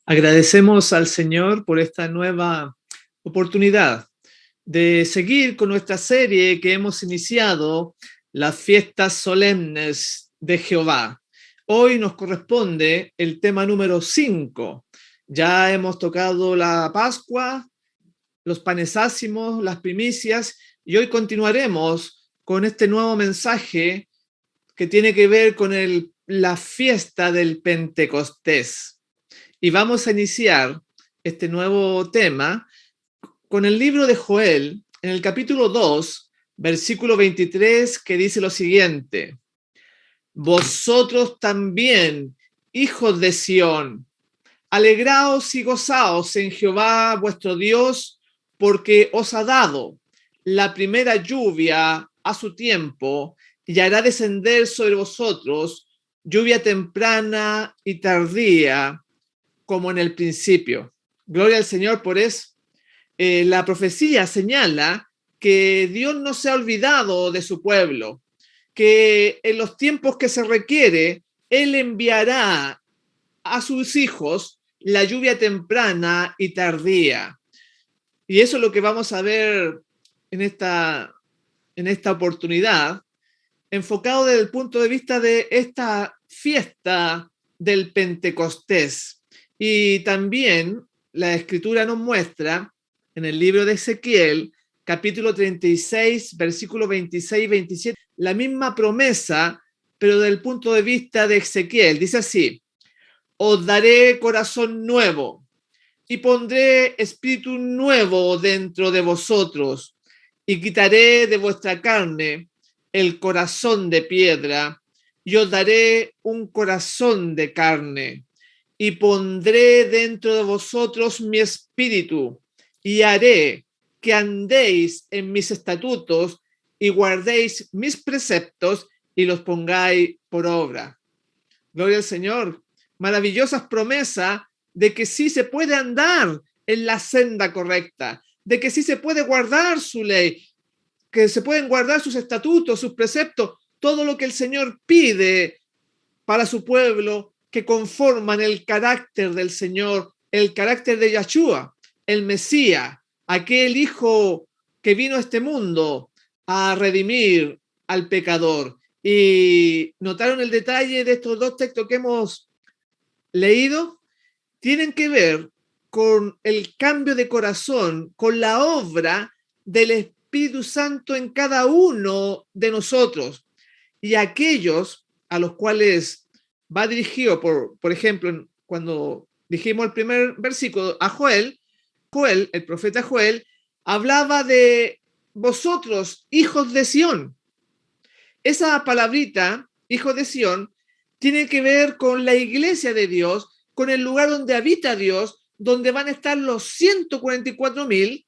Agradecemos al Señor por esta nueva oportunidad de seguir con nuestra serie que hemos iniciado, las fiestas solemnes de Jehová. Hoy nos corresponde el tema número 5. Ya hemos tocado la Pascua, los panes ácimos, las primicias, y hoy continuaremos con este nuevo mensaje que tiene que ver con la fiesta del Pentecostés. Y vamos a iniciar este nuevo tema con el libro de Joel, en el capítulo 2, versículo 23, que dice lo siguiente: vosotros también, hijos de Sión, alegraos y gozaos en Jehová vuestro Dios, porque os ha dado la primera lluvia a su tiempo y hará descender sobre vosotros lluvia temprana y tardía, como en el principio. Gloria al Señor por eso. La profecía señala que Dios no se ha olvidado de su pueblo, que en los tiempos que se requiere, Él enviará a sus hijos la lluvia temprana y tardía. Y eso es lo que vamos a ver en esta oportunidad, enfocado desde el punto de vista de esta fiesta del Pentecostés. Y también la Escritura nos muestra en el libro de Ezequiel, capítulo 36, versículos 26 y 27, la misma promesa, pero desde el punto de vista de Ezequiel. Dice así: os daré corazón nuevo y pondré espíritu nuevo dentro de vosotros y quitaré de vuestra carne el corazón de piedra y os daré un corazón de carne. Y pondré dentro de vosotros mi espíritu, y haré que andéis en mis estatutos y guardéis mis preceptos y los pongáis por obra. Gloria al Señor. Maravillosas promesas de que sí se puede andar en la senda correcta, de que sí se puede guardar su ley, que se pueden guardar sus estatutos, sus preceptos, todo lo que el Señor pide para su pueblo, que conforman el carácter del Señor, el carácter de Yahshua, el Mesías, aquel Hijo que vino a este mundo a redimir al pecador. Y notaron el detalle de estos dos textos que hemos leído, tienen que ver con el cambio de corazón, con la obra del Espíritu Santo en cada uno de nosotros. Y aquellos a los cuales va dirigido, por ejemplo, cuando dijimos el primer versículo, a Joel, el profeta Joel, hablaba de vosotros, hijos de Sión. Esa palabrita, hijos de Sión, tiene que ver con la iglesia de Dios, con el lugar donde habita Dios, donde van a estar los 144,000,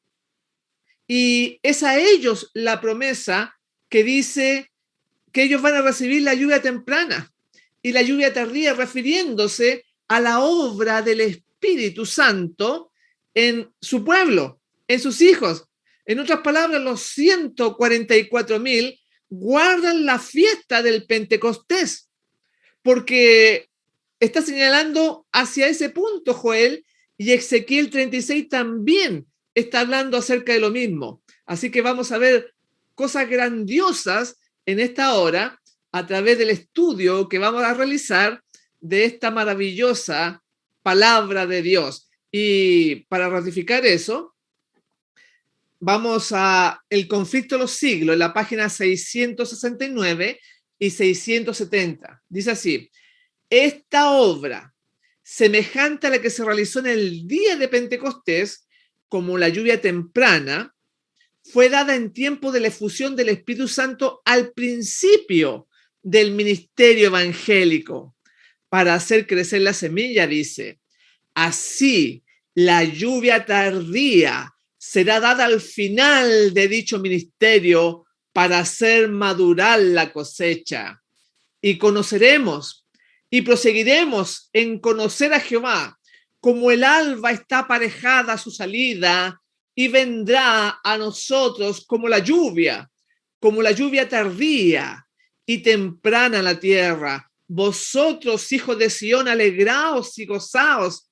y es a ellos la promesa que dice que ellos van a recibir la lluvia temprana y la lluvia tardía, refiriéndose a la obra del Espíritu Santo en su pueblo, en sus hijos. En otras palabras, los 144,000 guardan la fiesta del Pentecostés, porque está señalando hacia ese punto Joel, y Ezequiel 36 también está hablando acerca de lo mismo. Así que vamos a ver cosas grandiosas en esta hora a través del estudio que vamos a realizar de esta maravillosa palabra de Dios. Y para ratificar eso, vamos a El conflicto de los siglos, en la página 669 y 670. Dice así: esta obra, semejante a la que se realizó en el día de Pentecostés, como la lluvia temprana, fue dada en tiempo de la efusión del Espíritu Santo al principio del ministerio evangélico, para hacer crecer la semilla, dice. Así, la lluvia tardía será dada al final de dicho ministerio para hacer madurar la cosecha. Y conoceremos y proseguiremos en conocer a Jehová, como el alba está aparejada a su salida y vendrá a nosotros como la lluvia tardía y temprana la tierra. Vosotros, hijos de Sión, alegraos y gozaos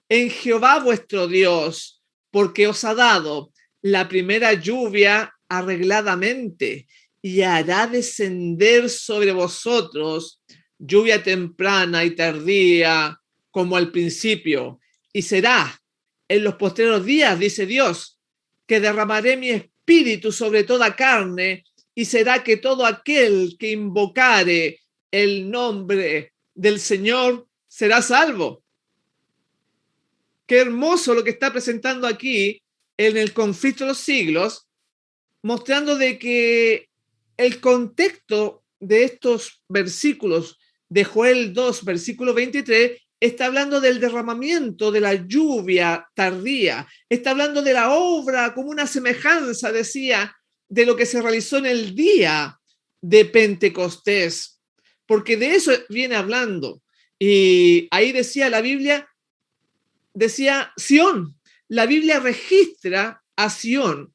en Jehová vuestro Dios, porque os ha dado la primera lluvia arregladamente y hará descender sobre vosotros lluvia temprana y tardía como al principio. Y será en los postreros días, dice Dios, que derramaré mi espíritu sobre toda carne, y será que todo aquel que invocare el nombre del Señor será salvo. Qué hermoso lo que está presentando aquí en el conflicto de los siglos, mostrando de que el contexto de estos versículos de Joel 2, versículo 23, está hablando del derramamiento de la lluvia tardía, está hablando de la obra como una semejanza, decía, de lo que se realizó en el día de Pentecostés, porque de eso viene hablando. Y ahí decía la Biblia, decía Sión, la Biblia registra a Sión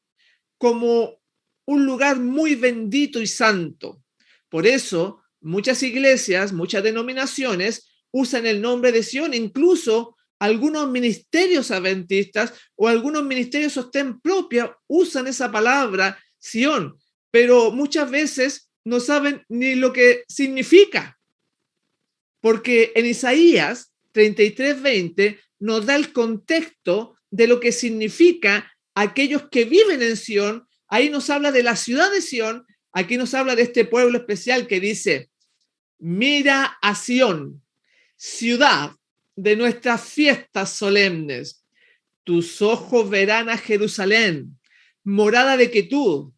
como un lugar muy bendito y santo. Por eso, muchas iglesias, muchas denominaciones usan el nombre de Sión, incluso algunos ministerios adventistas o algunos ministerios sostén propia usan esa palabra Sión, pero muchas veces no saben ni lo que significa, porque en Isaías 33:20 nos da el contexto de lo que significa aquellos que viven en Sión. Ahí nos habla de la ciudad de Sión, aquí nos habla de este pueblo especial que dice, mira a Sión, ciudad de nuestras fiestas solemnes. Tus ojos verán a Jerusalén, morada de quietud,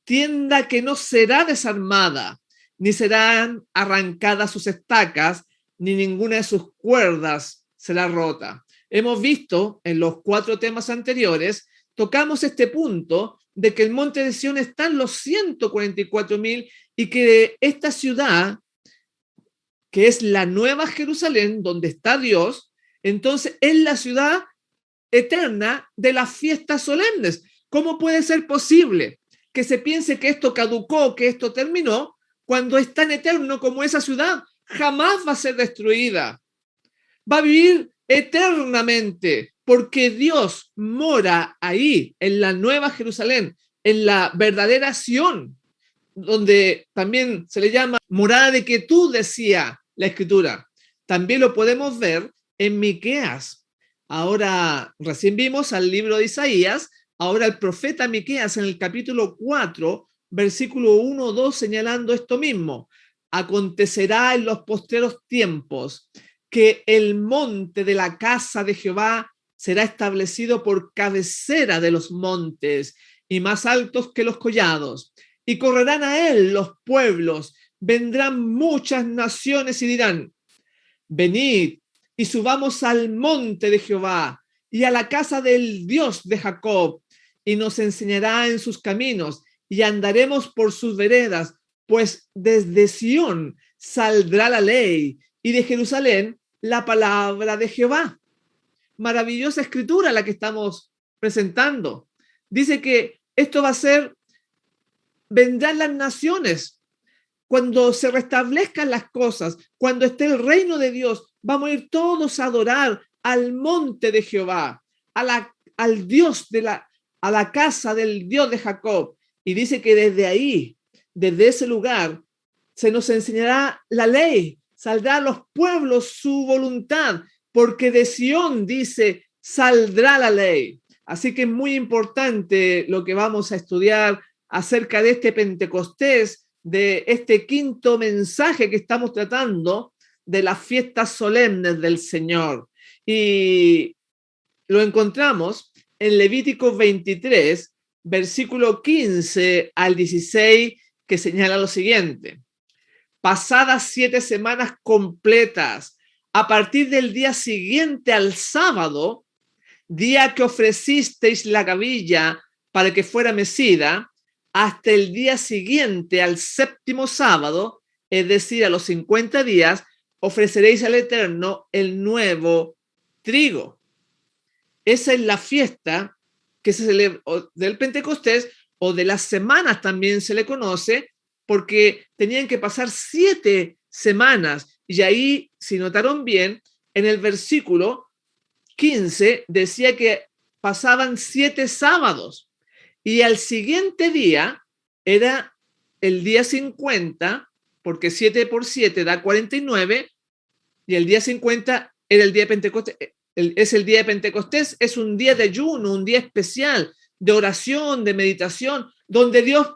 tienda que no será desarmada, ni serán arrancadas sus estacas, ni ninguna de sus cuerdas será rota. Hemos visto en los 4 temas anteriores, tocamos este punto de que el monte de Sión está en los 144.000 y que esta ciudad, que es la nueva Jerusalén, donde está Dios, entonces es la ciudad eterna de las fiestas solemnes. ¿Cómo puede ser posible que se piense que esto caducó, que esto terminó, cuando es tan eterno como esa ciudad? Jamás va a ser destruida. Va a vivir eternamente, porque Dios mora ahí, en la nueva Jerusalén, en la verdadera Sión, donde también se le llama morada de quietud, decía la Escritura. También lo podemos ver en Miqueas. Ahora, recién vimos al libro de Isaías, ahora el profeta Miqueas en el capítulo 4, versículo 1-2, señalando esto mismo. Acontecerá en los postreros tiempos que el monte de la casa de Jehová será establecido por cabecera de los montes y más altos que los collados. Y correrán a él los pueblos, vendrán muchas naciones y dirán, venid y subamos al monte de Jehová y a la casa del Dios de Jacob, y nos enseñará en sus caminos y andaremos por sus veredas, pues desde Sión saldrá la ley y de Jerusalén la palabra de Jehová. Maravillosa escritura la que estamos presentando. Dice que esto va a ser, vendrán las naciones. Cuando se restablezcan las cosas, cuando esté el reino de Dios, vamos a ir todos a adorar al monte de Jehová, al Dios a la casa del Dios de Jacob. Y dice que desde ahí, desde ese lugar, se nos enseñará la ley, saldrá a los pueblos su voluntad, porque de Sión, dice, saldrá la ley. Así que es muy importante lo que vamos a estudiar acerca de este Pentecostés, de este quinto mensaje que estamos tratando de las fiestas solemnes del Señor. Y lo encontramos en Levítico 23, versículo 15 al 16, que señala lo siguiente. Pasadas 7 semanas completas, a partir del día siguiente al sábado, día que ofrecisteis la gavilla para que fuera mecida, hasta el día siguiente al séptimo sábado, es decir, a los 50 días, ofreceréis al Eterno el nuevo trigo. Esa es la fiesta que se celebra del Pentecostés, o de las semanas también se le conoce, porque tenían que pasar 7 semanas. Y ahí, si notaron bien, en el versículo 15 decía que pasaban 7 sábados. Y al siguiente día era el día 50, porque 7 por 7 da 49, y el día 50 era el día de Pentecostés. Es el día de Pentecostés, es un día de ayuno, un día especial, de oración, de meditación, donde Dios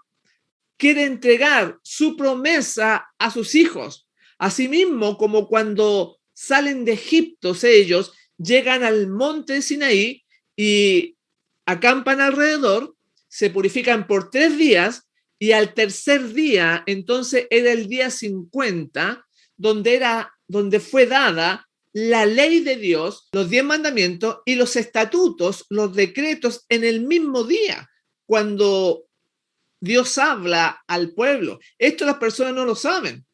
quiere entregar su promesa a sus hijos. Asimismo, como cuando salen de Egipto, ellos llegan al monte de Sinaí y acampan alrededor, se purifican por 3 días, y al tercer día, entonces era el día 50, donde fue dada la ley de Dios, los 10 mandamientos y los estatutos, los decretos en el mismo día, cuando Dios habla al pueblo. Esto las personas no lo saben.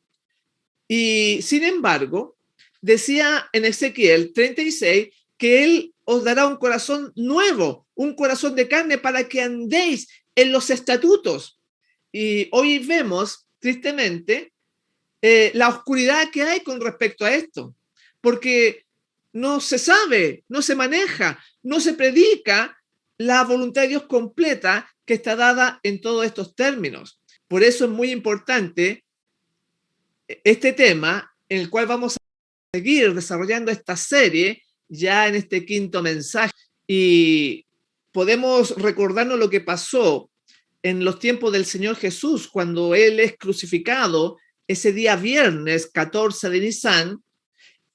Y sin embargo, decía en Ezequiel 36 que Él os dará un corazón nuevo, un corazón de carne, para que andéis en los estatutos. Y hoy vemos, tristemente, la oscuridad que hay con respecto a esto, porque no se sabe, no se maneja, no se predica la voluntad de Dios completa que está dada en todos estos términos. Por eso es muy importante este tema, en el cual vamos a seguir desarrollando esta serie ya en este quinto mensaje, y podemos recordarnos lo que pasó en los tiempos del Señor Jesús cuando Él es crucificado ese día viernes 14 de Nisan.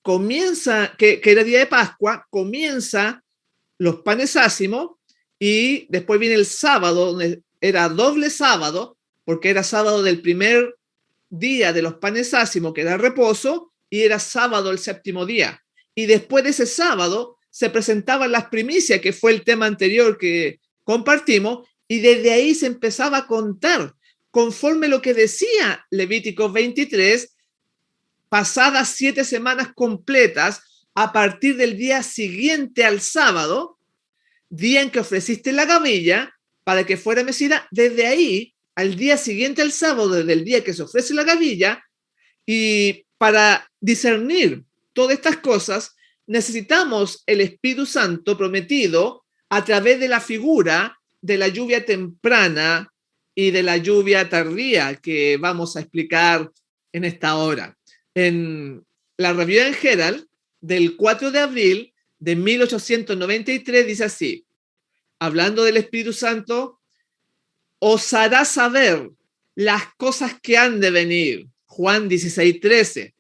Comienza, que era día de Pascua, comienza los panes ácimos, y después viene el sábado, donde era doble sábado, porque era sábado del primer día de los panes ácimos, que era reposo, y era sábado el séptimo día. Y después de ese sábado se presentaban las primicias, que fue el tema anterior que compartimos, y desde ahí se empezaba a contar, conforme lo que decía Levítico 23, pasadas 7 semanas completas, a partir del día siguiente al sábado, día en que ofreciste la gavilla para que fuera mecida, desde ahí al día siguiente al sábado, desde el día que se ofrece la gavilla. Y para discernir todas estas cosas, necesitamos el Espíritu Santo prometido a través de la figura de la lluvia temprana y de la lluvia tardía, que vamos a explicar en esta hora. En la Review and Herald del 4 de abril de 1893 dice así, hablando del Espíritu Santo: os hará saber las cosas que han de venir. Juan 16:13.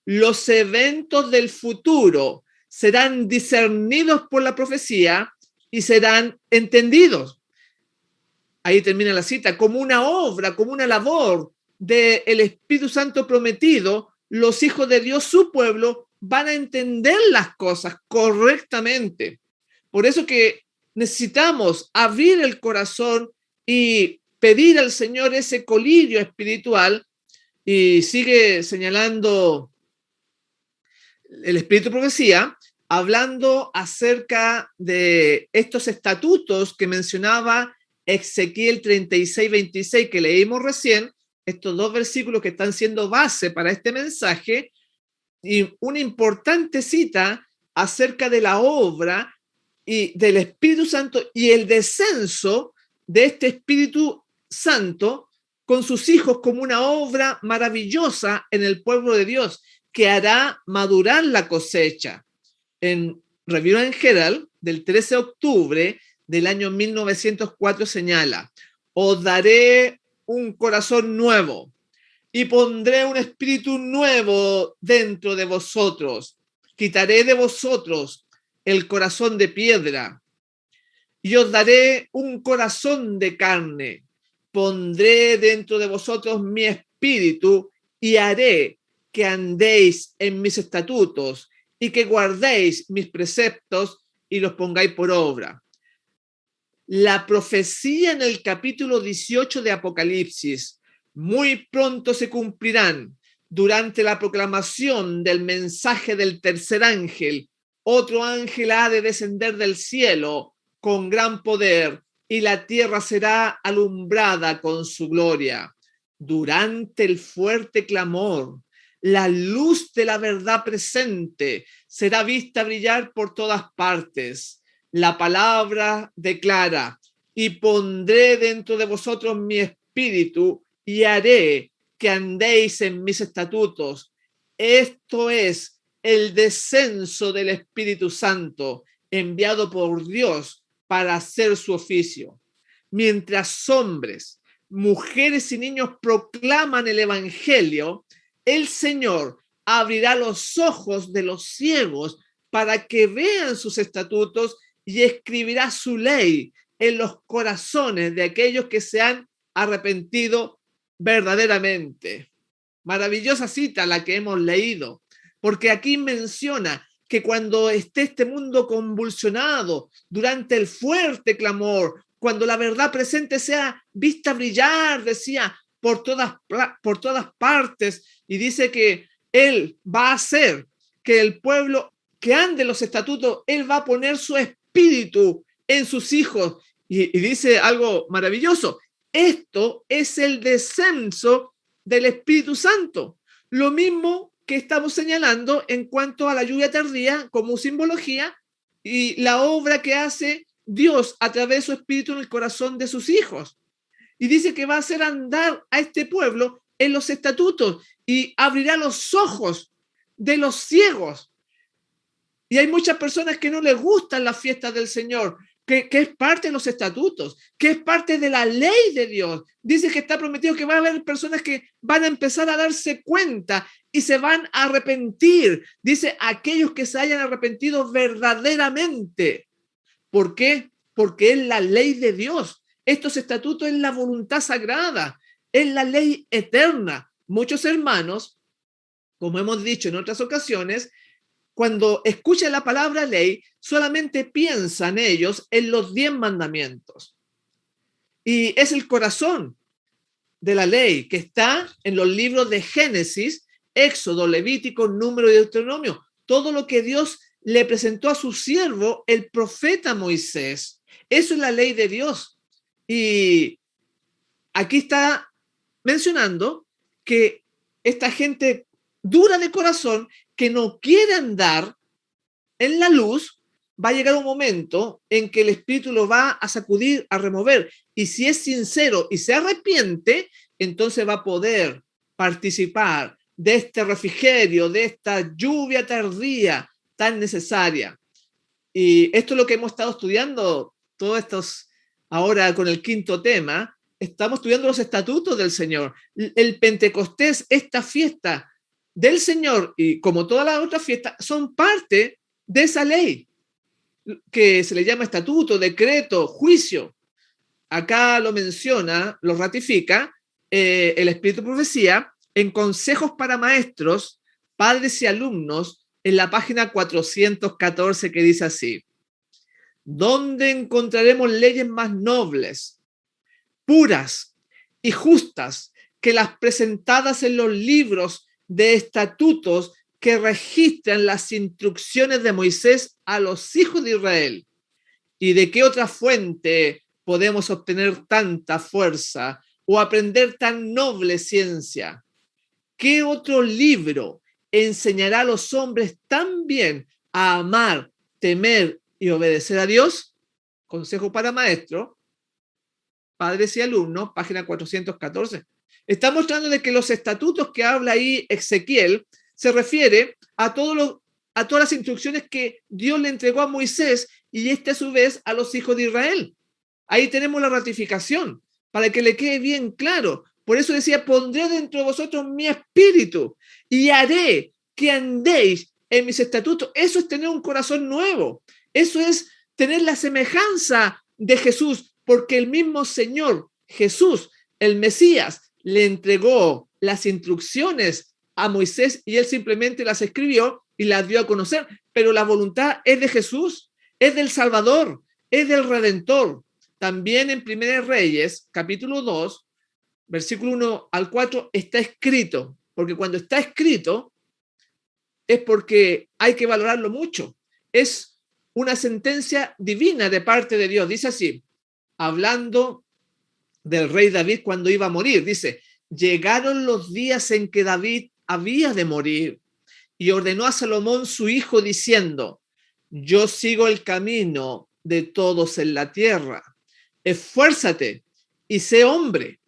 Los eventos del futuro serán discernidos por la profecía y serán entendidos. Ahí termina la cita. Como una obra, como una labor del Espíritu Santo prometido, los hijos de Dios, su pueblo, van a entender las cosas correctamente. Por eso que necesitamos abrir el corazón y pedir al Señor ese colirio espiritual. Y sigue señalando el Espíritu de Profecía, hablando acerca de estos estatutos que mencionaba Ezequiel 36:26, que leímos recién, estos 2 versículos que están siendo base para este mensaje, y una importante cita acerca de la obra y del Espíritu Santo y el descenso de este Espíritu Santo con sus hijos como una obra maravillosa en el pueblo de Dios, que hará madurar la cosecha. En Review and Herald del 13 de octubre del año 1904 señala: os daré un corazón nuevo y pondré un espíritu nuevo dentro de vosotros. Quitaré de vosotros el corazón de piedra y os daré un corazón de carne. Pondré dentro de vosotros mi espíritu y haré que andéis en mis estatutos y que guardéis mis preceptos y los pongáis por obra. La profecía en el capítulo 18 de Apocalipsis muy pronto se cumplirán durante la proclamación del mensaje del tercer ángel. Otro ángel ha de descender del cielo con gran poder y la tierra será alumbrada con su gloria. Durante el fuerte clamor, la luz de la verdad presente será vista brillar por todas partes. La palabra declara: y pondré dentro de vosotros mi espíritu y haré que andéis en mis estatutos. Esto es el descenso del Espíritu Santo enviado por Dios para hacer su oficio. Mientras hombres, mujeres y niños proclaman el evangelio, el Señor abrirá los ojos de los ciegos para que vean sus estatutos y escribirá su ley en los corazones de aquellos que se han arrepentido verdaderamente. Maravillosa cita la que hemos leído, porque aquí menciona que cuando esté este mundo convulsionado, durante el fuerte clamor, cuando la verdad presente sea vista brillar, decía, por todas partes, y dice que Él va a hacer que el pueblo que ande los estatutos, Él va a poner su espíritu en sus hijos. Y dice algo maravilloso: esto es el descenso del Espíritu Santo. Lo mismo que estamos señalando en cuanto a la lluvia tardía como simbología y la obra que hace Dios a través de su Espíritu en el corazón de sus hijos. Y dice que va a hacer andar a este pueblo en los estatutos y abrirá los ojos de los ciegos. Y hay muchas personas que no les gustan las fiestas del Señor, que es parte de los estatutos, que es parte de la ley de Dios. Dice que está prometido que va a haber personas que van a empezar a darse cuenta y se van a arrepentir. Dice, aquellos que se hayan arrepentido verdaderamente. ¿Por qué? Porque es la ley de Dios. Estos estatutos es la voluntad sagrada, es la ley eterna. Muchos hermanos, como hemos dicho en otras ocasiones, cuando escuchan la palabra ley, solamente piensan ellos en los 10 mandamientos. Y es el corazón de la ley que está en los libros de Génesis, Éxodo, Levítico, Número y Deuteronomio. Todo lo que Dios le presentó a su siervo, el profeta Moisés. Eso es la ley de Dios. Y aquí está mencionando que esta gente dura de corazón, que no quiere andar en la luz, va a llegar un momento en que el Espíritu lo va a sacudir, a remover. Y si es sincero y se arrepiente, entonces va a poder participar de este refrigerio, de esta lluvia tardía tan necesaria. Y esto es lo que hemos estado estudiando todos estos, ahora con el quinto tema, estamos estudiando los estatutos del Señor. El Pentecostés, esta fiesta del Señor, y como todas las otras fiestas, son parte de esa ley que se le llama estatuto, decreto, juicio. Acá lo menciona, lo ratifica el Espíritu de Profecía en Consejos para Maestros, Padres y Alumnos, en la página 414, que dice así: ¿dónde encontraremos leyes más nobles, puras y justas que las presentadas en los libros de estatutos que registran las instrucciones de Moisés a los hijos de Israel? ¿Y de qué otra fuente podemos obtener tanta fuerza o aprender tan noble ciencia? ¿Qué otro libro enseñará a los hombres tan bien a amar, temer y obedecer a Dios? Consejo para maestros, padres y alumnos, página 414. Está mostrando de que los estatutos que habla ahí Ezequiel se refiere a todas las instrucciones que Dios le entregó a Moisés y a su vez a los hijos de Israel. Ahí tenemos la ratificación para que le quede bien claro. Por eso decía: pondré dentro de vosotros mi espíritu y haré que andéis en mis estatutos. Eso es tener un corazón nuevo. Eso es tener la semejanza de Jesús, porque el mismo Señor Jesús, el Mesías, le entregó las instrucciones a Moisés y él simplemente las escribió y las dio a conocer. Pero la voluntad es de Jesús. es del Salvador, es del Redentor. También en 1 Reyes, capítulo 2, versículo 1 al 4, está escrito, porque cuando está escrito es porque hay que valorarlo mucho. Es una sentencia divina de parte de Dios. Dice así, hablando del rey David cuando iba a morir, dice, llegaron los días en que David había de morir y ordenó a Salomón su hijo diciendo, yo sigo el camino de todos en la tierra. Esfuérzate y sé hombre.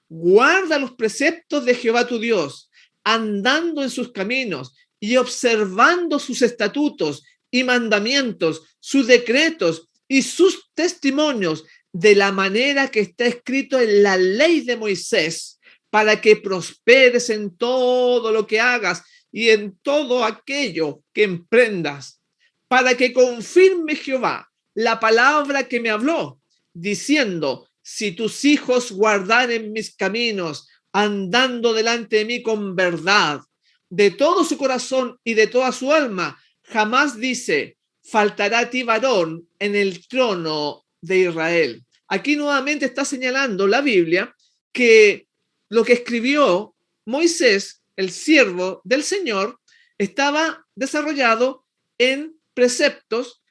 Guarda los preceptos de Jehová tu Dios, andando en sus caminos y observando sus estatutos y mandamientos, sus decretos y sus testimonios, de la manera que está escrito en la ley de Moisés, para que prosperes en todo lo que hagas y en todo aquello que emprendas, para que confirme Jehová la palabra que me habló, diciendo, si tus hijos guardaren mis caminos, andando delante de mí con verdad, de todo su corazón y de toda su alma, jamás dice, faltará a ti varón en el trono de Israel. Aquí nuevamente está señalando la Biblia que lo que escribió Moisés, el siervo del Señor, estaba desarrollado en preceptos,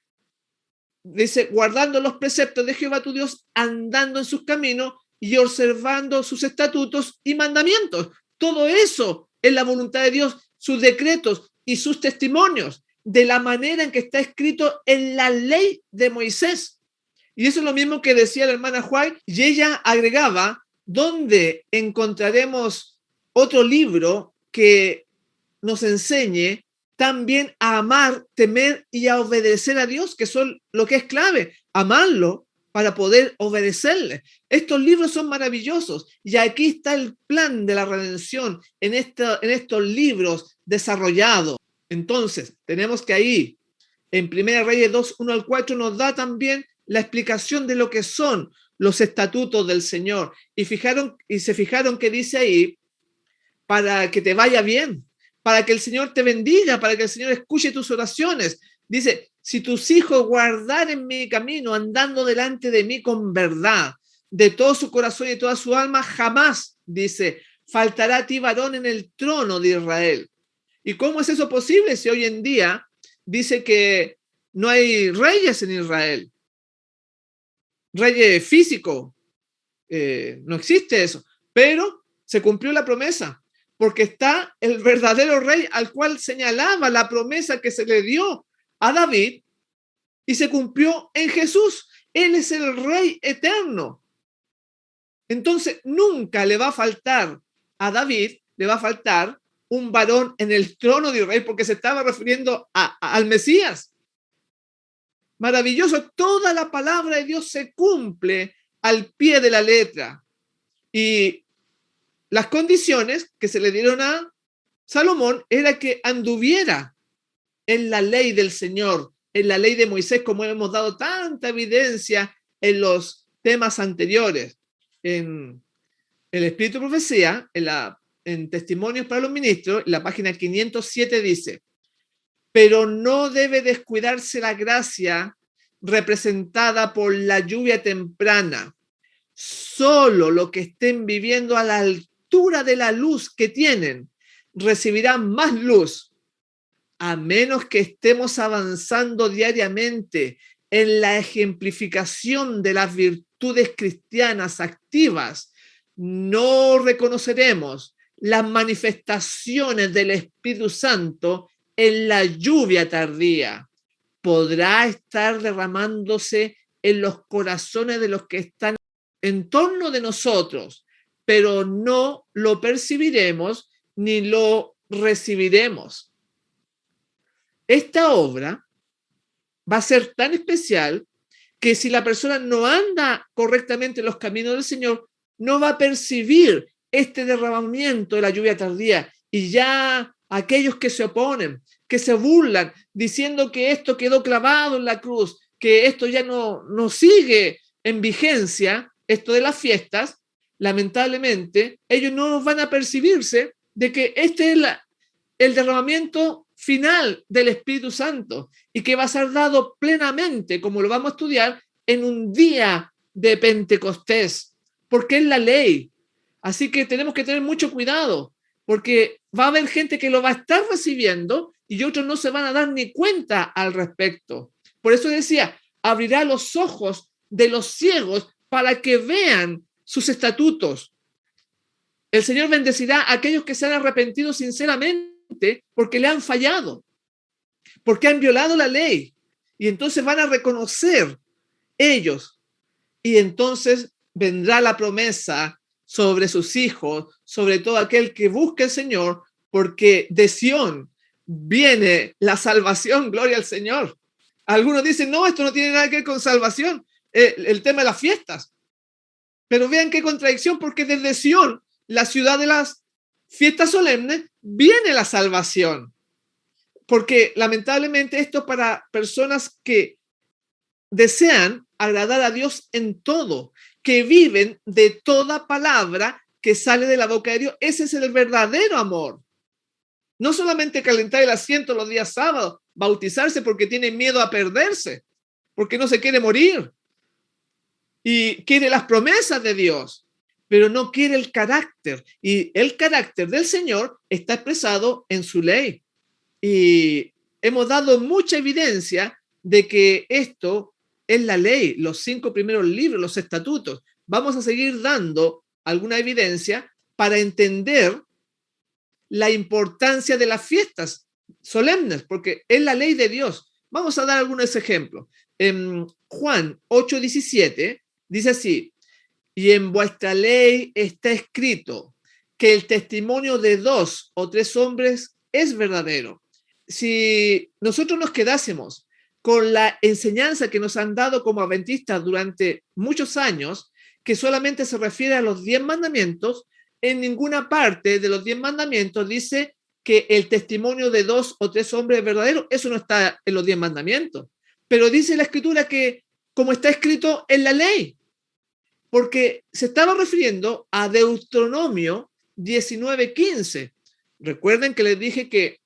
dice, guardando los preceptos de Jehová tu Dios, andando en sus caminos y observando sus estatutos y mandamientos. Todo eso es la voluntad de Dios, sus decretos y sus testimonios, de la manera en que está escrito en la ley de Moisés. Y eso es lo mismo que decía la hermana White, y ella agregaba, ¿dónde encontraremos otro libro que nos enseñe también a amar, temer y a obedecer a Dios, que son lo que es clave, amarlo para poder obedecerle? Estos libros son maravillosos y aquí está el plan de la redención en estos libros desarrollados. Entonces, tenemos que ahí, en 1 Reyes 2, 1 al 4, nos da también la explicación de lo que son los estatutos del Señor. Y se fijaron que dice ahí, para que te vaya bien, para que el Señor te bendiga, para que el Señor escuche tus oraciones. Dice, si tus hijos guardaren mi camino, andando delante de mí con verdad, de todo su corazón y de toda su alma, jamás, dice, faltará a ti varón en el trono de Israel. ¿Y cómo es eso posible si hoy en día dice que no hay reyes en Israel? Reyes físicos, no existe eso, pero se cumplió la promesa, porque está el verdadero rey al cual señalaba la promesa que se le dio a David y se cumplió en Jesús. Él es el rey eterno. Entonces, nunca le va a faltar a David, le va a faltar un varón en el trono de Israel, porque se estaba refiriendo al Mesías. Maravilloso, toda la palabra de Dios se cumple al pie de la letra. Y las condiciones que se le dieron a Salomón era que anduviera en la ley del Señor, en la ley de Moisés, como hemos dado tanta evidencia en los temas anteriores. En el Espíritu de Profecía, en Testimonios para los Ministros, la página 507 dice, pero no debe descuidarse la gracia representada por la lluvia temprana. Solo los que estén viviendo a la altura de la luz que tienen recibirán más luz, a menos que estemos avanzando diariamente en la ejemplificación de las virtudes cristianas activas. No reconoceremos las manifestaciones del Espíritu Santo en la lluvia tardía. Podrá estar derramándose en los corazones de los que están en torno de nosotros, pero no lo percibiremos ni lo recibiremos. Esta obra va a ser tan especial que si la persona no anda correctamente en los caminos del Señor, no va a percibir este derramamiento de la lluvia tardía. Y ya aquellos que se oponen, que se burlan, diciendo que esto quedó clavado en la cruz, que esto ya no sigue en vigencia, esto de las fiestas, lamentablemente, ellos no van a percibirse de que este es el derramamiento final del Espíritu Santo y que va a ser dado plenamente, como lo vamos a estudiar, en un día de Pentecostés, porque es la ley. Así que tenemos que tener mucho cuidado, porque va a haber gente que lo va a estar recibiendo y otros no se van a dar ni cuenta al respecto. Por eso decía, abrirá los ojos de los ciegos para que vean sus estatutos. El Señor bendecirá a aquellos que se han arrepentido sinceramente porque le han fallado, porque han violado la ley. Y entonces van a reconocer ellos. Y entonces vendrá la promesa sobre sus hijos, sobre todo aquel que busque al Señor, porque de Sión viene la salvación, gloria al Señor. Algunos dicen, no, esto no tiene nada que ver con salvación, el tema de las fiestas. Pero vean qué contradicción, porque desde Sión, la ciudad de las fiestas solemnes, viene la salvación. Porque lamentablemente esto para personas que desean agradar a Dios en todo, que viven de toda palabra que sale de la boca de Dios. Ese es el verdadero amor. No solamente calentar el asiento los días sábados, bautizarse porque tiene miedo a perderse, porque no se quiere morir y quiere las promesas de Dios, pero no quiere el carácter. Y el carácter del Señor está expresado en su ley. Y hemos dado mucha evidencia de que esto es la ley, los 5 primeros libros, los estatutos. Vamos a seguir dando alguna evidencia para entender la importancia de las fiestas solemnes, porque es la ley de Dios. Vamos a dar algunos ejemplos. En Juan 8:17 dice así, y en vuestra ley está escrito que el testimonio de 2 o 3 hombres es verdadero. Si nosotros nos quedásemos con la enseñanza que nos han dado como adventistas durante muchos años, que solamente se refiere a los 10 mandamientos, en ninguna parte de los 10 mandamientos dice que el testimonio de 2 o 3 hombres es verdadero. Eso no está en los 10 mandamientos. Pero dice la Escritura que como está escrito en la ley, porque se estaba refiriendo a Deuteronomio 19:15. Recuerden que les dije que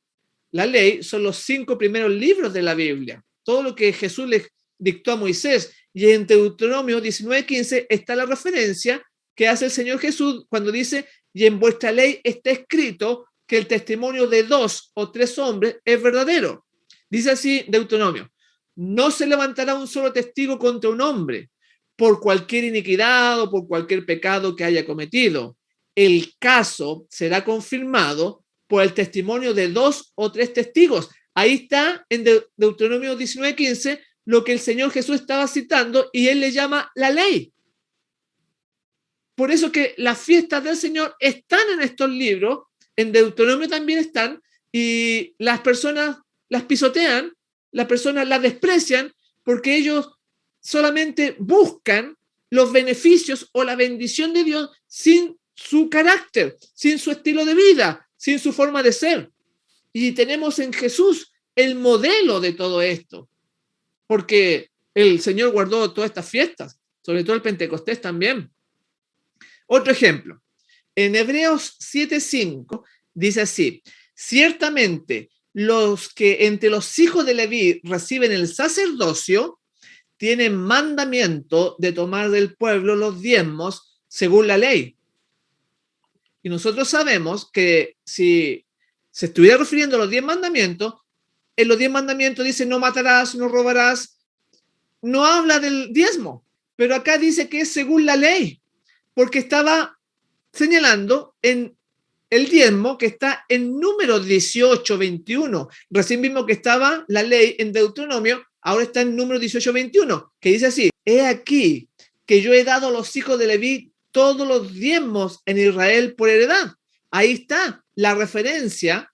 la ley son los 5 primeros libros de la Biblia, todo lo que Jesús les dictó a Moisés. Y en Deuteronomio 19:15 está la referencia que hace el Señor Jesús cuando dice, y en vuestra ley está escrito que el testimonio de 2 o 3 hombres es verdadero. Dice así Deuteronomio, no se levantará un solo testigo contra un hombre por cualquier iniquidad o por cualquier pecado que haya cometido. El caso será confirmado por el testimonio de 2 o 3 testigos. Ahí está en Deuteronomio 19:15 lo que el Señor Jesús estaba citando y él le llama la ley. Por eso que las fiestas del Señor están en estos libros, en Deuteronomio también están, y las personas las pisotean, las personas las desprecian porque ellos solamente buscan los beneficios o la bendición de Dios sin su carácter, sin su estilo de vida, sin su forma de ser. Y tenemos en Jesús el modelo de todo esto, porque el Señor guardó todas estas fiestas, sobre todo el Pentecostés también. Otro ejemplo, en Hebreos 7:5 dice así, ciertamente los que entre los hijos de Leví reciben el sacerdocio tienen mandamiento de tomar del pueblo los diezmos según la ley. Y nosotros sabemos que si se estuviera refiriendo a los 10 mandamientos, en los 10 mandamientos dice no matarás, no robarás, no habla del diezmo, pero acá dice que es según la ley, porque estaba señalando en el diezmo que está en Números 18:21, recién mismo que estaba la ley en Deuteronomio, ahora está en Números 18:21, que dice así, he aquí que yo he dado a los hijos de Leví todos los diezmos en Israel por heredad. Ahí está la referencia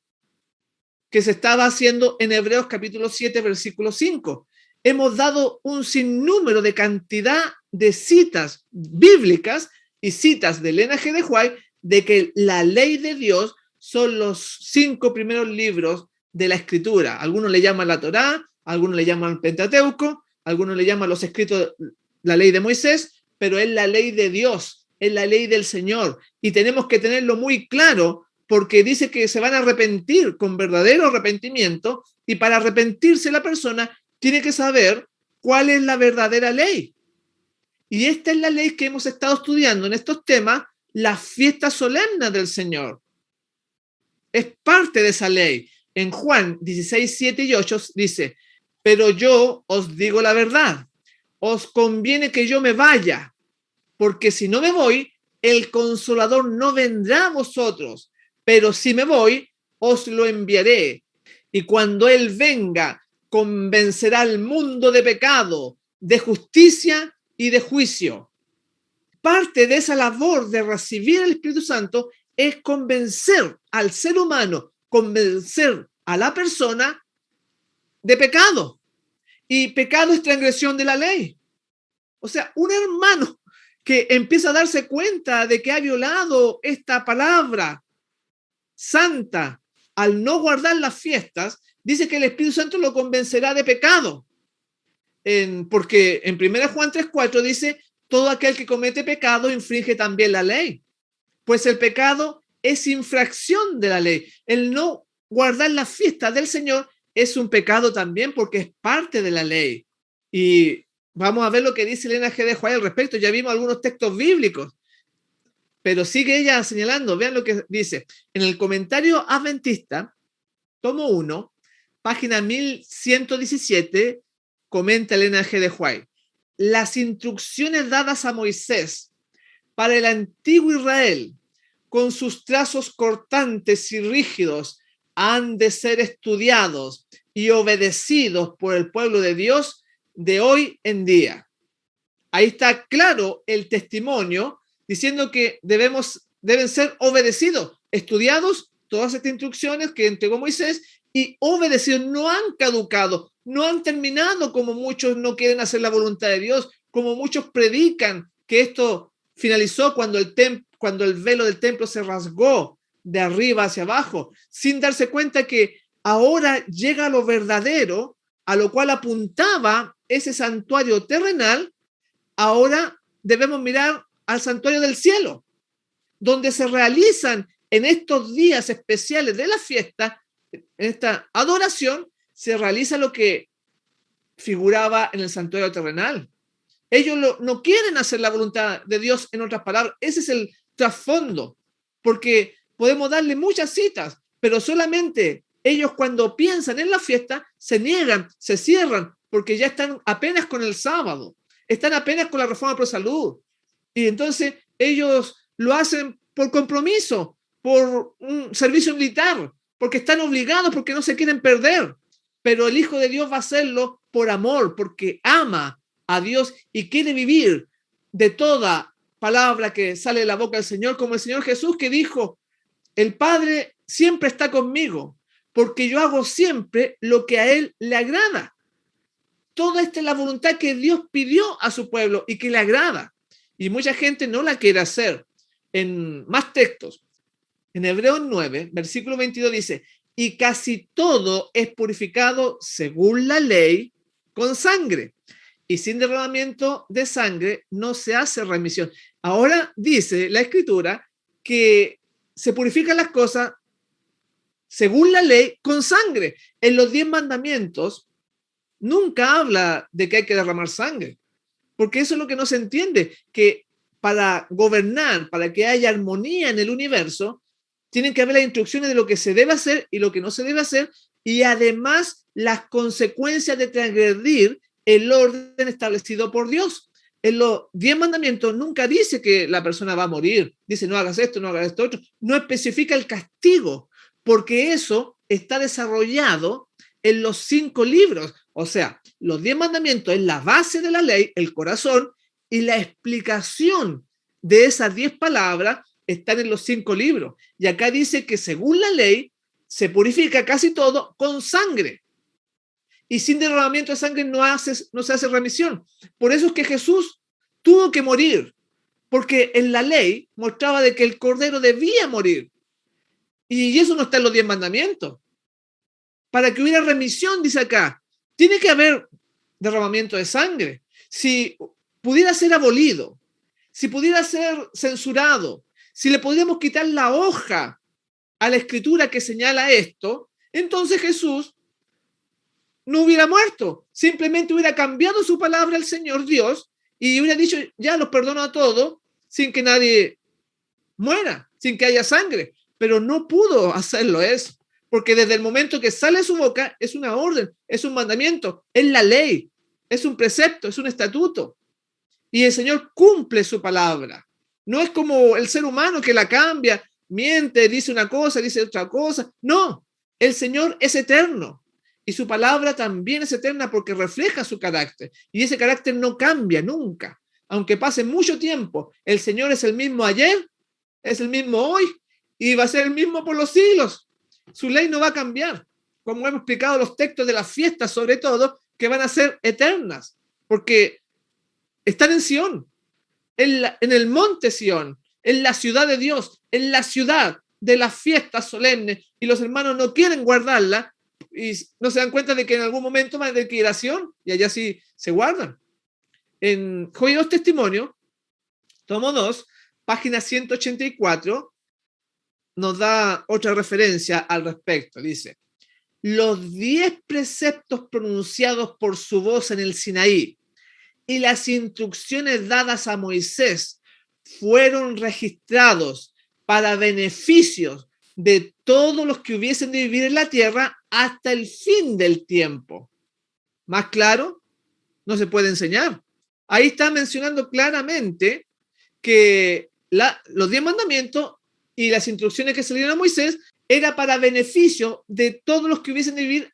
que se estaba haciendo en Hebreos capítulo 7, versículo 5. Hemos dado un sinnúmero de cantidad de citas bíblicas y citas del Elena G. de White de que la ley de Dios son los 5 primeros libros de la Escritura. Algunos le llaman la Torá, algunos le llaman el Pentateuco, algunos le llaman los escritos, la ley de Moisés, pero es la ley de Dios, es la ley del Señor. Y tenemos que tenerlo muy claro porque dice que se van a arrepentir con verdadero arrepentimiento, y para arrepentirse la persona tiene que saber cuál es la verdadera ley. Y esta es la ley que hemos estado estudiando en estos temas, la fiesta solemne del Señor. Es parte de esa ley. En Juan 16, 7 y 8 dice, pero yo os digo la verdad, os conviene que yo me vaya, porque si no me voy, el Consolador no vendrá a vosotros, pero si me voy, os lo enviaré. Y cuando Él venga, convencerá al mundo de pecado, de justicia y de juicio. Parte de esa labor de recibir el Espíritu Santo es convencer al ser humano, convencer a la persona de pecado. Y pecado es transgresión de la ley. O sea, un hermano que empieza a darse cuenta de que ha violado esta palabra santa al no guardar las fiestas, dice que el Espíritu Santo lo convencerá de pecado. Porque en 1 Juan 3:4 dice, todo aquel que comete pecado infringe también la ley. Pues el pecado es infracción de la ley. El no guardar las fiestas del Señor es un pecado también porque es parte de la ley. Y vamos a ver lo que dice Elena G. de White al respecto. Ya vimos algunos textos bíblicos, pero sigue ella señalando. Vean lo que dice. En el comentario adventista, tomo 1, página 1117, comenta Elena G. de White. Las instrucciones dadas a Moisés para el antiguo Israel, con sus trazos cortantes y rígidos, han de ser estudiados y obedecidos por el pueblo de Dios de hoy en día. Ahí está claro el testimonio diciendo que deben ser obedecidos, estudiados todas estas instrucciones que entregó Moisés y obedecidos. No han caducado, no han terminado, como muchos no quieren hacer la voluntad de Dios, como muchos predican que esto finalizó cuando el velo del templo se rasgó de arriba hacia abajo, sin darse cuenta que ahora llega lo verdadero, a lo cual apuntaba ese santuario terrenal. Ahora debemos mirar al santuario del cielo, donde se realizan en estos días especiales de la fiesta, en esta adoración, se realiza lo que figuraba en el santuario terrenal. Ellos no quieren hacer la voluntad de Dios, en otras palabras. Ese es el trasfondo, porque podemos darle muchas citas, pero solamente ellos cuando piensan en la fiesta se niegan, se cierran, porque ya están apenas con el sábado, están apenas con la reforma pro salud. Y entonces ellos lo hacen por compromiso, por un servicio militar, porque están obligados, porque no se quieren perder. Pero el Hijo de Dios va a hacerlo por amor, porque ama a Dios y quiere vivir de toda palabra que sale de la boca del Señor, como el Señor Jesús, que dijo, el Padre siempre está conmigo, porque yo hago siempre lo que a Él le agrada. Toda esta es la voluntad que Dios pidió a su pueblo y que le agrada. Y mucha gente no la quiere hacer. En más textos, en Hebreos 9, versículo 22 dice, y casi todo es purificado según la ley con sangre. Y sin derramamiento de sangre no se hace remisión. Ahora dice la Escritura que se purifican las cosas según la ley con sangre. En los 10 mandamientos nunca habla de que hay que derramar sangre, porque eso es lo que no se entiende, que para gobernar, para que haya armonía en el universo, tienen que haber las instrucciones de lo que se debe hacer y lo que no se debe hacer, y además las consecuencias de transgredir el orden establecido por Dios. En los 10 mandamientos nunca dice que la persona va a morir, dice no hagas esto, no hagas esto otro, no especifica el castigo, porque eso está desarrollado en los 5 libros. O sea, los 10 mandamientos es la base de la ley, el corazón, y la explicación de esas 10 palabras están en los 5 libros. Y acá dice que según la ley se purifica casi todo con sangre. Y sin derramamiento de sangre no se hace remisión. Por eso es que Jesús tuvo que morir, porque en la ley mostraba de que el cordero debía morir. Y eso no está en los 10 mandamientos. Para que hubiera remisión, dice acá, tiene que haber derramamiento de sangre. Si pudiera ser abolido, si pudiera ser censurado, si le pudiéramos quitar la hoja a la escritura que señala esto, entonces Jesús no hubiera muerto, simplemente hubiera cambiado su palabra al Señor Dios y hubiera dicho, ya los perdono a todos, sin que nadie muera, sin que haya sangre, pero no pudo hacerlo eso, porque desde el momento que sale de su boca es una orden, es un mandamiento, es la ley, es un precepto, es un estatuto, y el Señor cumple su palabra. No es como el ser humano que la cambia, miente, dice una cosa, dice otra cosa. No, el Señor es eterno y su palabra también es eterna porque refleja su carácter y ese carácter no cambia nunca. Aunque pase mucho tiempo, el Señor es el mismo ayer, es el mismo hoy y va a ser el mismo por los siglos. Su ley no va a cambiar, como hemos explicado los textos de las fiestas, sobre todo, que van a ser eternas, porque están en Sión, en el monte Sión, en la ciudad de Dios, en la ciudad de las fiestas solemnes, y los hermanos no quieren guardarla y no se dan cuenta de que en algún momento van a tener que ir a Sión y allá sí se guardan. En Joyeros Testimonios, tomo 2, página 184, nos da otra referencia al respecto. Dice, los 10 preceptos pronunciados por su voz en el Sinaí y las instrucciones dadas a Moisés fueron registrados para beneficios de todos los que hubiesen de vivir en la tierra hasta el fin del tiempo. Más claro, no se puede enseñar. Ahí está mencionando claramente que los 10 mandamientos y las instrucciones que se le dieron a Moisés era para beneficio de todos los que hubiesen de vivir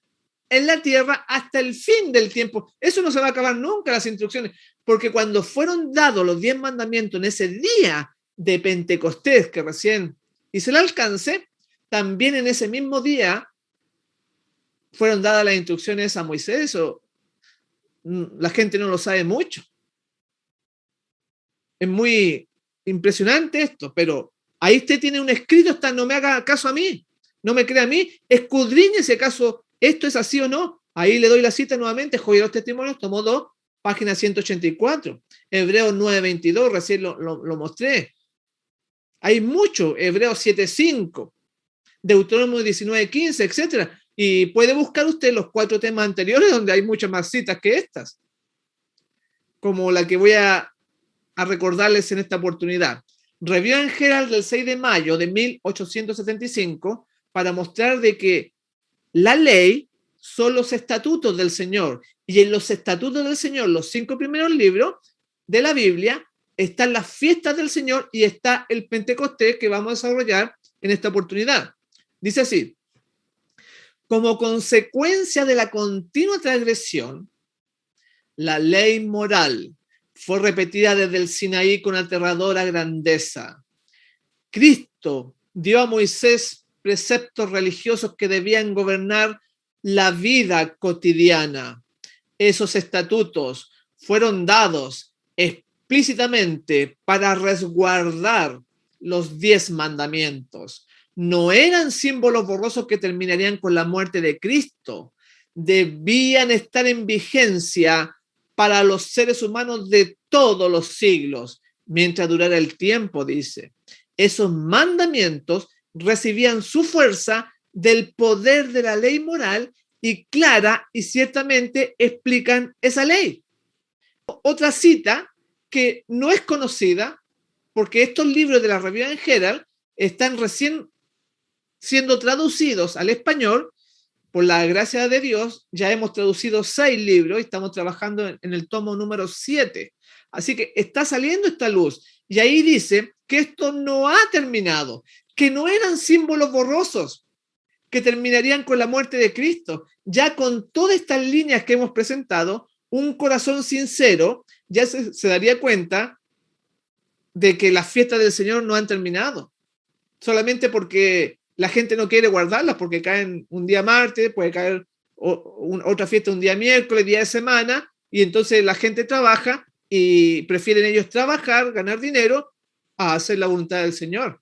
en la tierra hasta el fin del tiempo. Eso no se va a acabar nunca, las instrucciones, porque cuando fueron dados los 10 mandamientos en ese día de Pentecostés, que recién hice el alcance, también en ese mismo día fueron dadas las instrucciones a Moisés, o la gente no lo sabe mucho. Es muy impresionante esto, pero ahí usted tiene un escrito, no me haga caso a mí, no me crea a mí, escudriñe ese caso, esto es así o no. Ahí le doy la cita nuevamente, Joyeros Testimonios, tomo 2, página 184, Hebreos 9:22, recién lo mostré. Hay mucho, Hebreos 7:5, Deuteronomio 19:15, etcétera. Y puede buscar usted los 4 temas anteriores donde hay muchas más citas que estas, como la que voy a recordarles en esta oportunidad. Review en Herald del 6 de mayo de 1875 para mostrar de que la ley son los estatutos del Señor y en los estatutos del Señor, los 5 primeros libros de la Biblia, están las fiestas del Señor y está el Pentecostés que vamos a desarrollar en esta oportunidad. Dice así, como consecuencia de la continua transgresión, la ley moral fue repetida desde el Sinaí con aterradora grandeza. Cristo dio a Moisés preceptos religiosos que debían gobernar la vida cotidiana. Esos estatutos fueron dados explícitamente para resguardar los 10 mandamientos. No eran símbolos borrosos que terminarían con la muerte de Cristo. Debían estar en vigencia para los seres humanos de todos los siglos, mientras durara el tiempo, dice. Esos mandamientos recibían su fuerza del poder de la ley moral y clara y ciertamente explican esa ley. Otra cita que no es conocida, porque estos libros de la Review en Herald están recién siendo traducidos al español. Por la gracia de Dios, ya hemos traducido 6 libros y estamos trabajando en el tomo número 7. Así que está saliendo esta luz. Y ahí dice que esto no ha terminado, que no eran símbolos borrosos que terminarían con la muerte de Cristo. Ya con todas estas líneas que hemos presentado, un corazón sincero ya se daría cuenta de que las fiestas del Señor no han terminado. Solamente porque la gente no quiere guardarlas, porque caen un día martes, puede caer otra fiesta un día miércoles, día de semana, y entonces la gente trabaja y prefieren ellos trabajar, ganar dinero, a hacer la voluntad del Señor.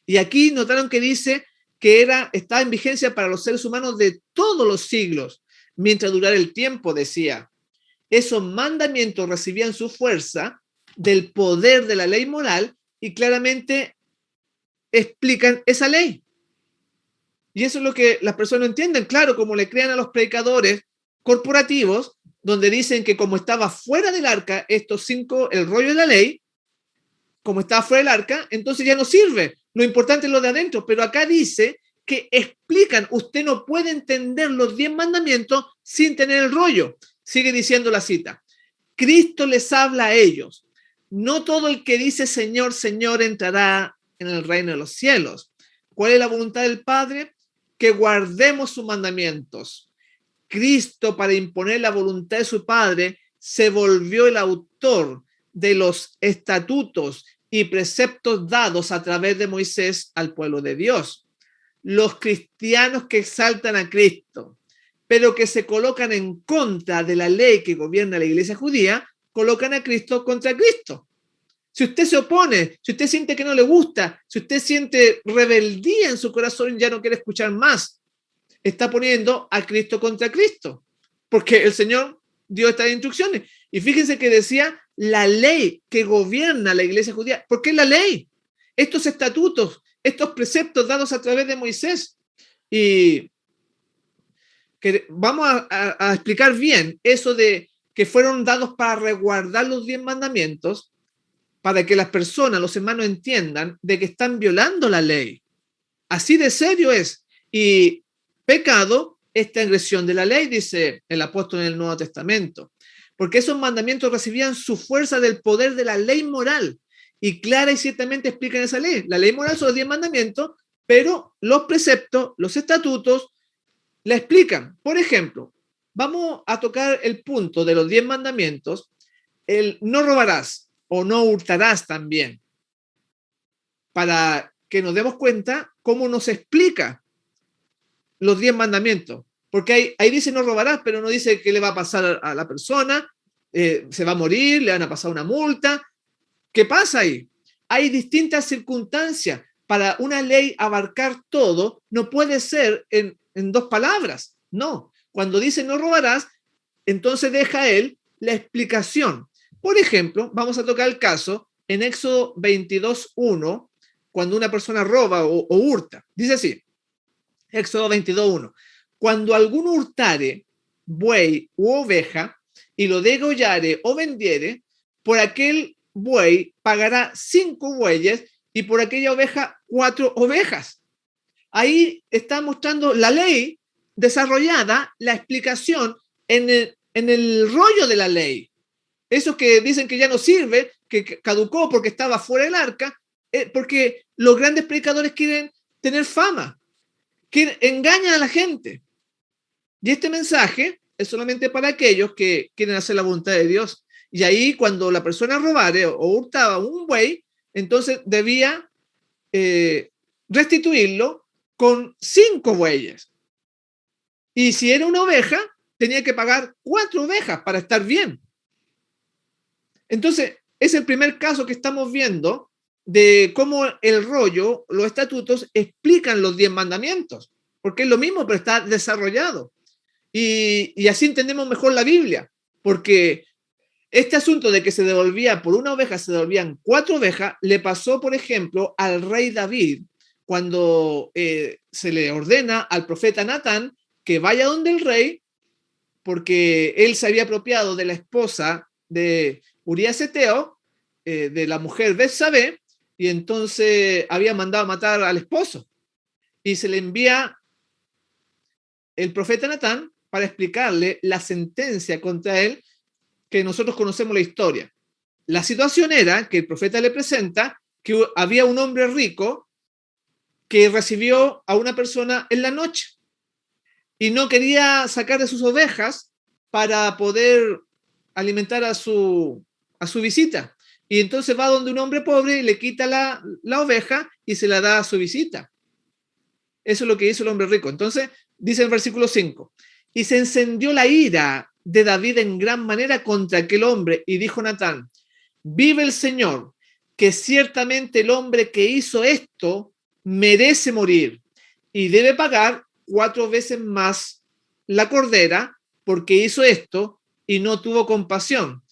Y aquí notaron que dice que está en vigencia para los seres humanos de todos los siglos, mientras durara el tiempo, decía. Esos mandamientos recibían su fuerza del poder de la ley moral y claramente explican esa ley. Y eso es lo que las personas no entienden. Claro, como le crean a los predicadores corporativos, donde dicen que como estaba fuera del arca, estos 5, el rollo de la ley, como estaba fuera del arca, entonces ya no sirve. Lo importante es lo de adentro. Pero acá dice que explican, usted no puede entender los 10 mandamientos sin tener el rollo. Sigue diciendo la cita. Cristo les habla a ellos. No todo el que dice Señor, Señor entrará en el reino de los cielos. ¿Cuál es la voluntad del Padre? Que guardemos sus mandamientos. Cristo, para imponer la voluntad de su Padre, se volvió el autor de los estatutos y preceptos dados a través de Moisés al pueblo de Dios. Los cristianos que exaltan a Cristo, pero que se colocan en contra de la ley que gobierna la iglesia judía, colocan a Cristo contra Cristo. Si usted se opone, si usted siente que no le gusta, si usted siente rebeldía en su corazón y ya no quiere escuchar más, está poniendo a Cristo contra Cristo, porque el Señor dio estas instrucciones. Y fíjense que decía la ley que gobierna la iglesia judía. ¿Por qué la ley? Estos estatutos, estos preceptos dados a través de Moisés. Y que vamos a explicar bien eso de que fueron dados para resguardar los 10 mandamientos, para que las personas, los hermanos, entiendan de que están violando la ley. Así de serio es. Y pecado es transgresión de la ley, dice el apóstol en el Nuevo Testamento. Porque esos mandamientos recibían su fuerza del poder de la ley moral. Y clara y ciertamente explican esa ley. La ley moral son los 10 mandamientos, pero los preceptos, los estatutos, la explican. Por ejemplo, vamos a tocar el punto de los 10 mandamientos, el no robarás o no hurtarás también, para que nos demos cuenta cómo nos explica los 10 mandamientos. Porque ahí dice no robarás, pero no dice qué le va a pasar a la persona, se va a morir, le van a pasar una multa. ¿Qué pasa ahí? Hay distintas circunstancias. Para una ley abarcar todo, no puede ser en 2 palabras. No. Cuando dice no robarás, entonces deja él la explicación. Por ejemplo, vamos a tocar el caso en Éxodo 22:1, cuando una persona roba o hurta. Dice así, Éxodo 22:1. Cuando alguno hurtare buey u oveja y lo degollare o vendiere, por aquel buey pagará 5 bueyes y por aquella oveja 4 ovejas. Ahí está mostrando la ley desarrollada, la explicación en el rollo de la ley. Esos que dicen que ya no sirve, que caducó porque estaba fuera del arca, porque los grandes predicadores quieren tener fama, que engañan a la gente. Y este mensaje es solamente para aquellos que quieren hacer la voluntad de Dios. Y ahí cuando la persona robare o hurtaba un buey, entonces debía restituirlo con 5 bueyes. Y si era una oveja, tenía que pagar 4 ovejas para estar bien. Entonces, es el primer caso que estamos viendo de cómo el rollo, los estatutos, explican los 10 mandamientos, porque es lo mismo, pero está desarrollado. Y así entendemos mejor la Biblia, porque este asunto de que se devolvía por una oveja, se devolvían 4 ovejas, le pasó, por ejemplo, al rey David, cuando se le ordena al profeta Natán que vaya donde el rey, porque él se había apropiado de la esposa de Urías Eteo, de la mujer Betsabé, y entonces había mandado a matar al esposo. Y se le envía el profeta Natán para explicarle la sentencia contra él, que nosotros conocemos la historia. La situación era que el profeta le presenta que había un hombre rico que recibió a una persona en la noche y no quería sacar de sus ovejas para poder alimentar a su visita. Y entonces va donde un hombre pobre y le quita la oveja y se la da a su visita. Eso es lo que hizo el hombre rico. Entonces, dice el versículo 5, y se encendió la ira de David en gran manera contra aquel hombre, y dijo Natán, vive el Señor, que ciertamente el hombre que hizo esto merece morir, y debe pagar 4 veces más la cordera, porque hizo esto y no tuvo compasión.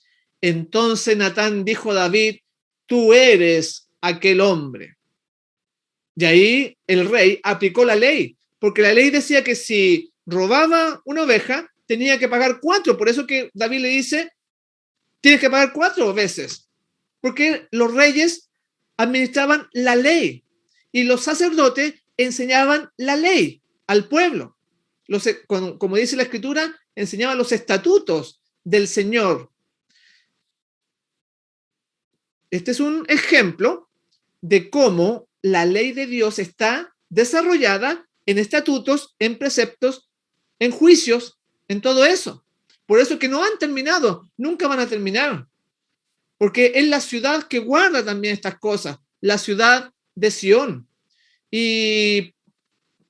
Entonces Natán dijo a David, tú eres aquel hombre. Y ahí el rey aplicó la ley, porque la ley decía que si robaba una oveja, tenía que pagar 4. Por eso que David le dice, tienes que pagar 4 veces, porque los reyes administraban la ley y los sacerdotes enseñaban la ley al pueblo. Como dice la escritura, enseñaban los estatutos del Señor. Este es un ejemplo de cómo la ley de Dios está desarrollada en estatutos, en preceptos, en juicios, en todo eso. Por eso que no han terminado, nunca van a terminar. Porque es la ciudad que guarda también estas cosas, la ciudad de Sión. Y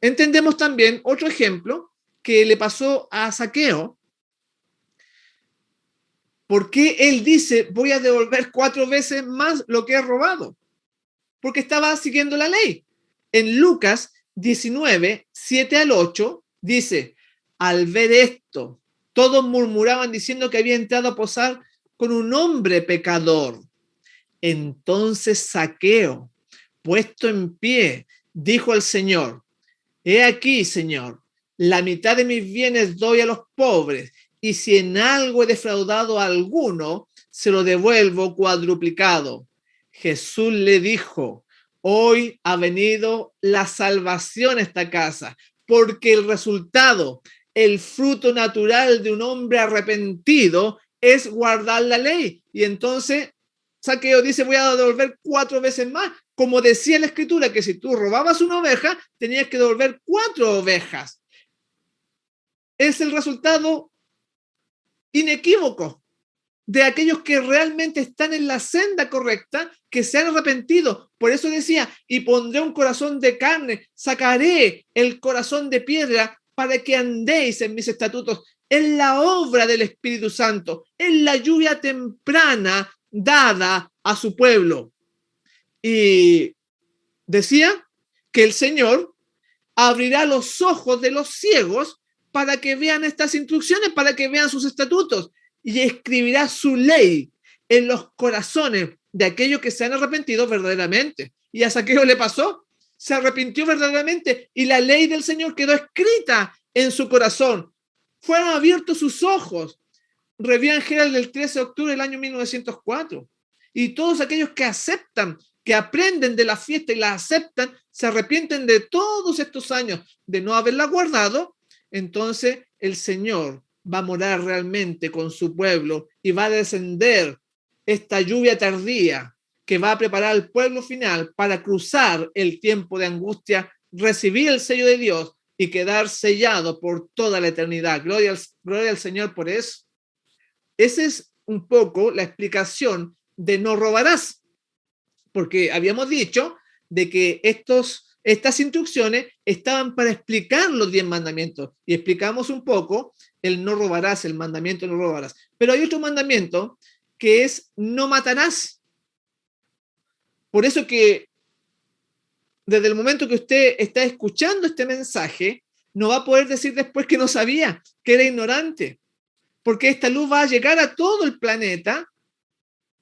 entendemos también otro ejemplo que le pasó a Zaqueo. ¿Por qué él dice, voy a devolver 4 veces más lo que he robado? Porque estaba siguiendo la ley. En Lucas 19, 7 al 8, dice, al ver esto, todos murmuraban diciendo que había entrado a posar con un hombre pecador. Entonces Zaqueo, puesto en pie, dijo al Señor, he aquí, Señor, la mitad de mis bienes doy a los pobres, y si en algo he defraudado a alguno, se lo devuelvo cuadruplicado. Jesús le dijo, hoy ha venido la salvación a esta casa, porque el resultado, el fruto natural de un hombre arrepentido es guardar la ley. Y entonces Zaqueo dice, voy a devolver 4 veces más. Como decía la escritura, que si tú robabas una oveja, tenías que devolver 4 ovejas. Es el resultado inequívoco de aquellos que realmente están en la senda correcta, que se han arrepentido. Por eso decía, y pondré un corazón de carne, sacaré el corazón de piedra para que andéis en mis estatutos. Es la obra del Espíritu Santo, es la lluvia temprana dada a su pueblo. Y decía que el Señor abrirá los ojos de los ciegos para que vean estas instrucciones, para que vean sus estatutos, y escribirá su ley en los corazones de aquellos que se han arrepentido verdaderamente. Y a Zaqueo le pasó, se arrepintió verdaderamente y la ley del Señor quedó escrita en su corazón. Fueron abiertos sus ojos. Revián Herald del 13 de octubre del año 1904. Y todos aquellos que aceptan, que aprenden de la fiesta y la aceptan, se arrepienten de todos estos años de no haberla guardado, entonces el Señor va a morar realmente con su pueblo y va a descender esta lluvia tardía que va a preparar al pueblo final para cruzar el tiempo de angustia, recibir el sello de Dios y quedar sellado por toda la eternidad. Gloria al Señor por eso. Esa es un poco la explicación de no robarás, porque habíamos dicho de que estas instrucciones estaban para explicar los 10 mandamientos y explicamos un poco el no robarás, el mandamiento no robarás. Pero hay otro mandamiento que es no matarás. Por eso que desde el momento que usted está escuchando este mensaje, no va a poder decir después que no sabía, que era ignorante, porque esta luz va a llegar a todo el planeta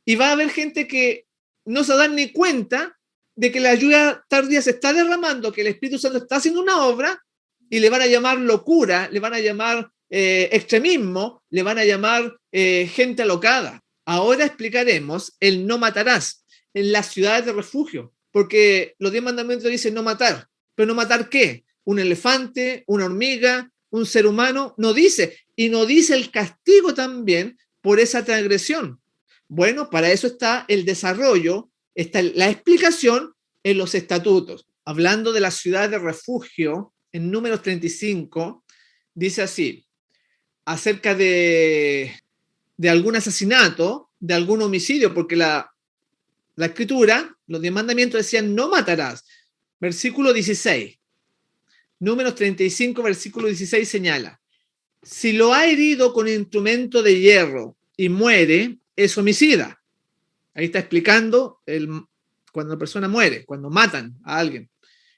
y va a haber gente que no se dan ni cuenta de que la lluvia tardía se está derramando, que el Espíritu Santo está haciendo una obra y le van a llamar locura, le van a llamar extremismo, le van a llamar gente alocada. Ahora explicaremos el no matarás en las ciudades de refugio, porque los 10 mandamientos dicen no matar, pero no matar ¿qué? Un elefante, una hormiga, un ser humano, no dice, y no dice el castigo también por esa transgresión. Bueno, para eso está el desarrollo, está la explicación en los estatutos. Hablando de la ciudad de refugio, en Números 35, dice así, acerca de algún asesinato, de algún homicidio, porque la escritura, los 10 mandamientos decían no matarás. Versículo 16. Números 35, versículo 16 señala, si lo ha herido con instrumento de hierro y muere, es homicida. Ahí está explicando cuando la persona muere, cuando matan a alguien.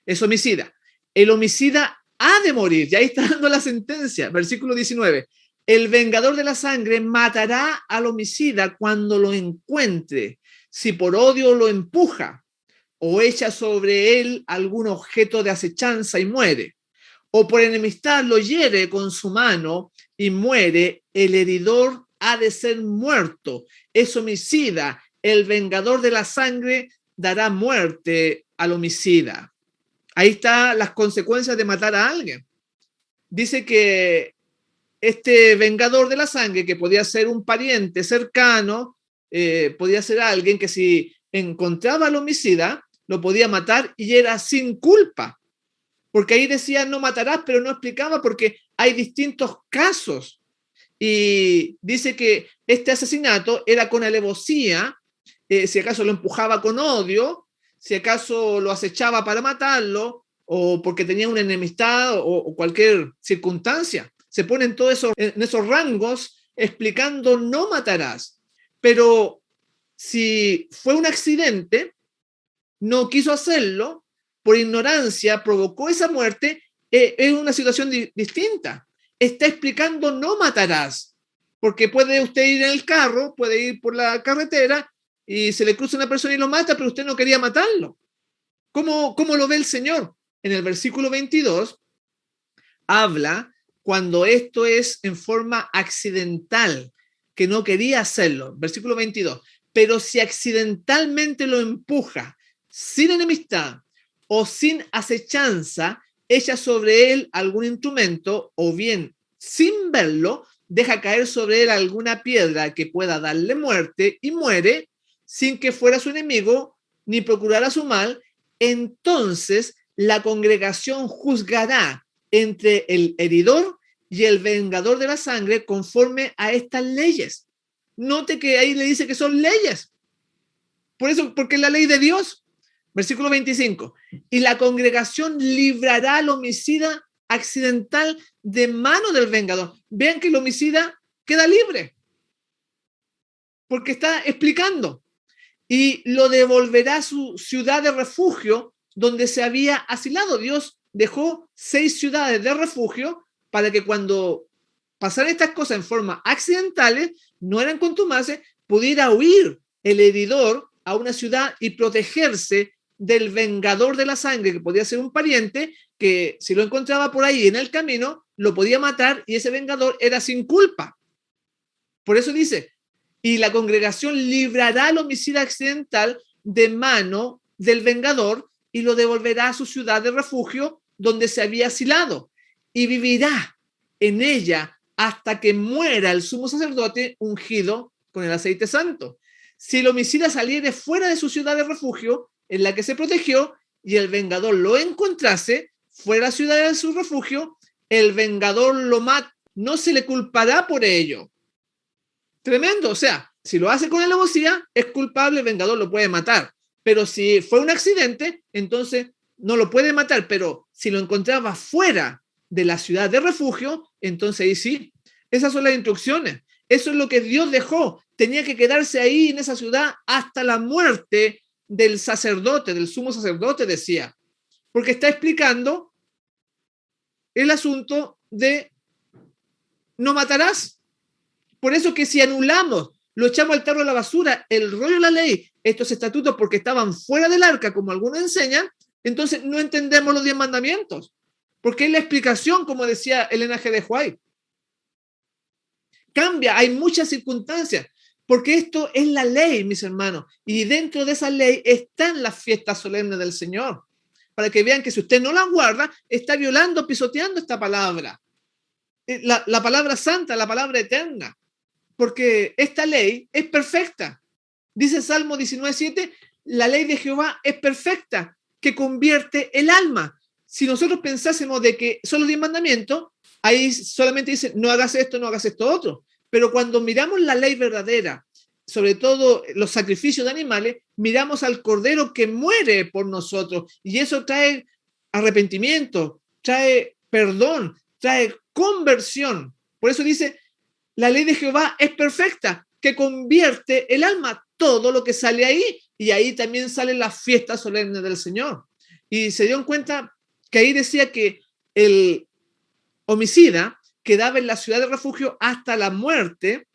Es homicida. El homicida ha de morir. Y ahí está dando la sentencia. Versículo 19. El vengador de la sangre matará al homicida cuando lo encuentre. Si por odio lo empuja, o echa sobre él algún objeto de acechanza y muere, o por enemistad lo hiere con su mano y muere, el heridor ha de ser muerto, es homicida, el vengador de la sangre dará muerte al homicida. Ahí están las consecuencias de matar a alguien. Dice que este vengador de la sangre, que podía ser un pariente cercano, podía ser alguien que si encontraba al homicida, lo podía matar y era sin culpa. Porque ahí decía no matarás, pero no explicaba porque hay distintos casos. Y dice que este asesinato era con alevosía, si acaso lo empujaba con odio, si acaso lo acechaba para matarlo, o porque tenía una enemistad o cualquier circunstancia. Se ponen todos en esos rangos explicando no matarás. Pero si fue un accidente, no quiso hacerlo, por ignorancia provocó esa muerte, es una situación distinta. Está explicando no matarás, porque puede usted ir en el carro, puede ir por la carretera y se le cruza una persona y lo mata, pero usted no quería matarlo. ¿Cómo lo ve el Señor? En el versículo 22 habla cuando esto es en forma accidental, que no quería hacerlo. Versículo 22. Pero si accidentalmente lo empuja, sin enemistad o sin acechanza, echa sobre él algún instrumento o bien sin verlo, deja caer sobre él alguna piedra que pueda darle muerte y muere sin que fuera su enemigo ni procurara su mal, entonces la congregación juzgará entre el heridor y el vengador de la sangre conforme a estas leyes. Note que ahí le dice que son leyes. Por eso, porque es la ley de Dios. Versículo 25. Y la congregación librará al homicida accidental de mano del vengador. Vean que el homicida queda libre. Porque está explicando. Y lo devolverá a su ciudad de refugio donde se había asilado. Dios dejó 6 ciudades de refugio para que cuando pasaran estas cosas en forma accidentales, no eran contumaces, pudiera huir el heridor a una ciudad y protegerse del vengador de la sangre, que podía ser un pariente, que si lo encontraba por ahí en el camino, lo podía matar y ese vengador era sin culpa. Por eso dice, y la congregación librará al homicida accidental de mano del vengador y lo devolverá a su ciudad de refugio donde se había asilado y vivirá en ella hasta que muera el sumo sacerdote ungido con el aceite santo. Si el homicida saliere fuera de su ciudad de refugio en la que se protegió y el vengador lo encontrase fuera de la ciudad de su refugio, el vengador lo mata, no se le culpará por ello. Tremendo, o sea, si lo hace con alevosía, es culpable, el vengador lo puede matar. Pero si fue un accidente, entonces no lo puede matar, pero si lo encontraba fuera de la ciudad de refugio, entonces ahí sí. Esas son las instrucciones. Eso es lo que Dios dejó. Tenía que quedarse ahí en esa ciudad hasta la muerte del sacerdote, del sumo sacerdote, decía. Porque está explicando el asunto de no matarás. Por eso que si anulamos, lo echamos al tarro de la basura, el rollo de la ley, estos estatutos porque estaban fuera del arca, como algunos enseñan, entonces no entendemos los 10 mandamientos. Porque es la explicación, como decía Elena G. de White. Cambia, hay muchas circunstancias, porque esto es la ley, mis hermanos, y dentro de esa ley están las fiestas solemnes del Señor, para que vean que si usted no las guarda, está violando, pisoteando esta palabra, la palabra santa, la palabra eterna, porque esta ley es perfecta. Dice Salmo 19:7, la ley de Jehová es perfecta, que convierte el alma. Si nosotros pensásemos de que son los 10 mandamientos, ahí solamente dice, no hagas esto, no hagas esto otro. Pero cuando miramos la ley verdadera, sobre todo los sacrificios de animales, miramos al Cordero que muere por nosotros. Y eso trae arrepentimiento, trae perdón, trae conversión. Por eso dice, la ley de Jehová es perfecta, que convierte el alma, todo lo que sale ahí. Y ahí también salen las fiestas solemnes del Señor. Y se dieron cuenta que ahí decía que el homicida quedaba en la ciudad de refugio hasta la muerte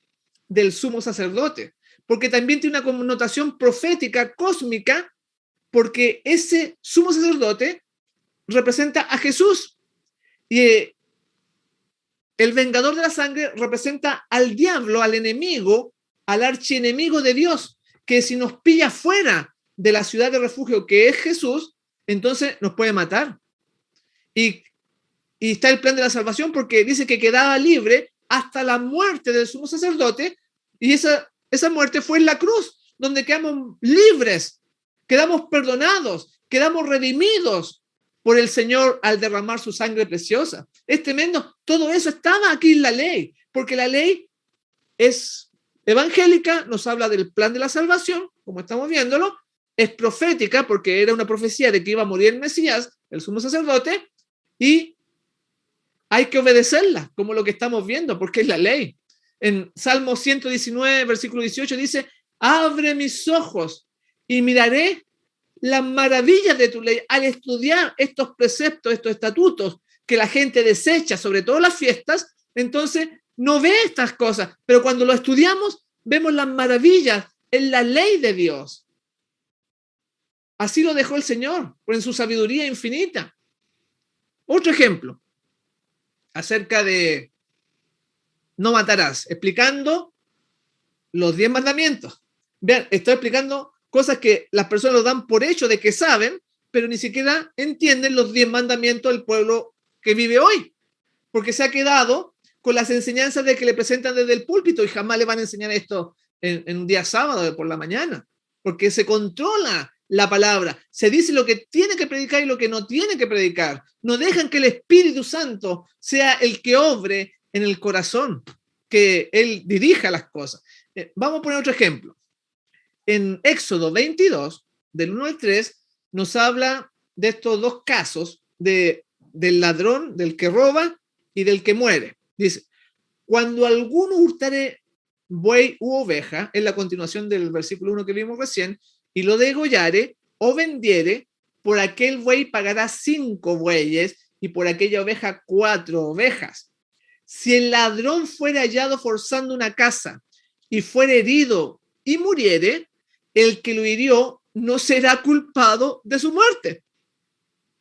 del sumo sacerdote, porque también tiene una connotación profética, cósmica, porque ese sumo sacerdote representa a Jesús y el vengador de la sangre representa al diablo, al enemigo, al archienemigo de Dios, que si nos pilla fuera de la ciudad de refugio que es Jesús, entonces nos puede matar. Y está el plan de la salvación porque dice que quedaba libre hasta la muerte del sumo sacerdote, y esa muerte fue en la cruz, donde quedamos libres, quedamos perdonados, quedamos redimidos por el Señor al derramar su sangre preciosa. Es tremendo. Todo eso estaba aquí en la ley, porque la ley es evangélica, nos habla del plan de la salvación, como estamos viéndolo, es profética, porque era una profecía de que iba a morir el Mesías, el sumo sacerdote, y hay que obedecerla, como lo que estamos viendo, porque es la ley. En Salmo 119, versículo 18 dice, abre mis ojos y miraré las maravillas de tu ley. Al estudiar estos preceptos, estos estatutos que la gente desecha, sobre todo las fiestas, entonces no ve estas cosas, pero cuando lo estudiamos, vemos las maravillas en la ley de Dios. Así lo dejó el Señor, en su sabiduría infinita. Otro ejemplo acerca de no matarás, explicando los 10 mandamientos. Vean, estoy explicando cosas que las personas lo dan por hecho de que saben, pero ni siquiera entienden los 10 mandamientos del pueblo que vive hoy, porque se ha quedado con las enseñanzas de que le presentan desde el púlpito y jamás le van a enseñar esto en un día sábado por la mañana, porque se controla la palabra, se dice lo que tiene que predicar y lo que no tiene que predicar. No dejan que el Espíritu Santo sea el que obre en el corazón, que Él dirija las cosas. Vamos a poner otro ejemplo. En Éxodo 22, del 1 al 3, nos habla de estos dos casos del ladrón, del que roba y del que muere. Dice, cuando alguno hurtare buey u oveja, en la continuación del versículo 1 que vimos recién, y lo degollare o vendiere, por aquel buey pagará 5 bueyes y por aquella oveja 4 ovejas. Si el ladrón fuere hallado forzando una casa y fuere herido y muriere, el que lo hirió no será culpado de su muerte.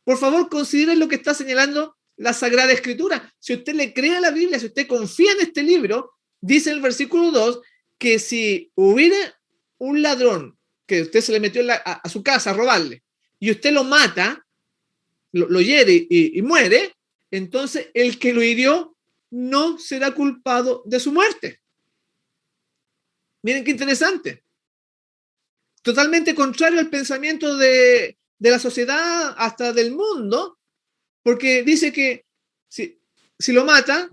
Por favor, consideren lo que está señalando la Sagrada Escritura. Si usted le cree a la Biblia, si usted confía en este libro, dice el versículo 2 que si hubiera un ladrón que usted se le metió a su casa a robarle y usted lo mata, lo hiere y muere, entonces el que lo hirió no será culpado de su muerte. Miren qué interesante. Totalmente contrario al pensamiento de la sociedad, hasta del mundo, porque dice que si lo mata,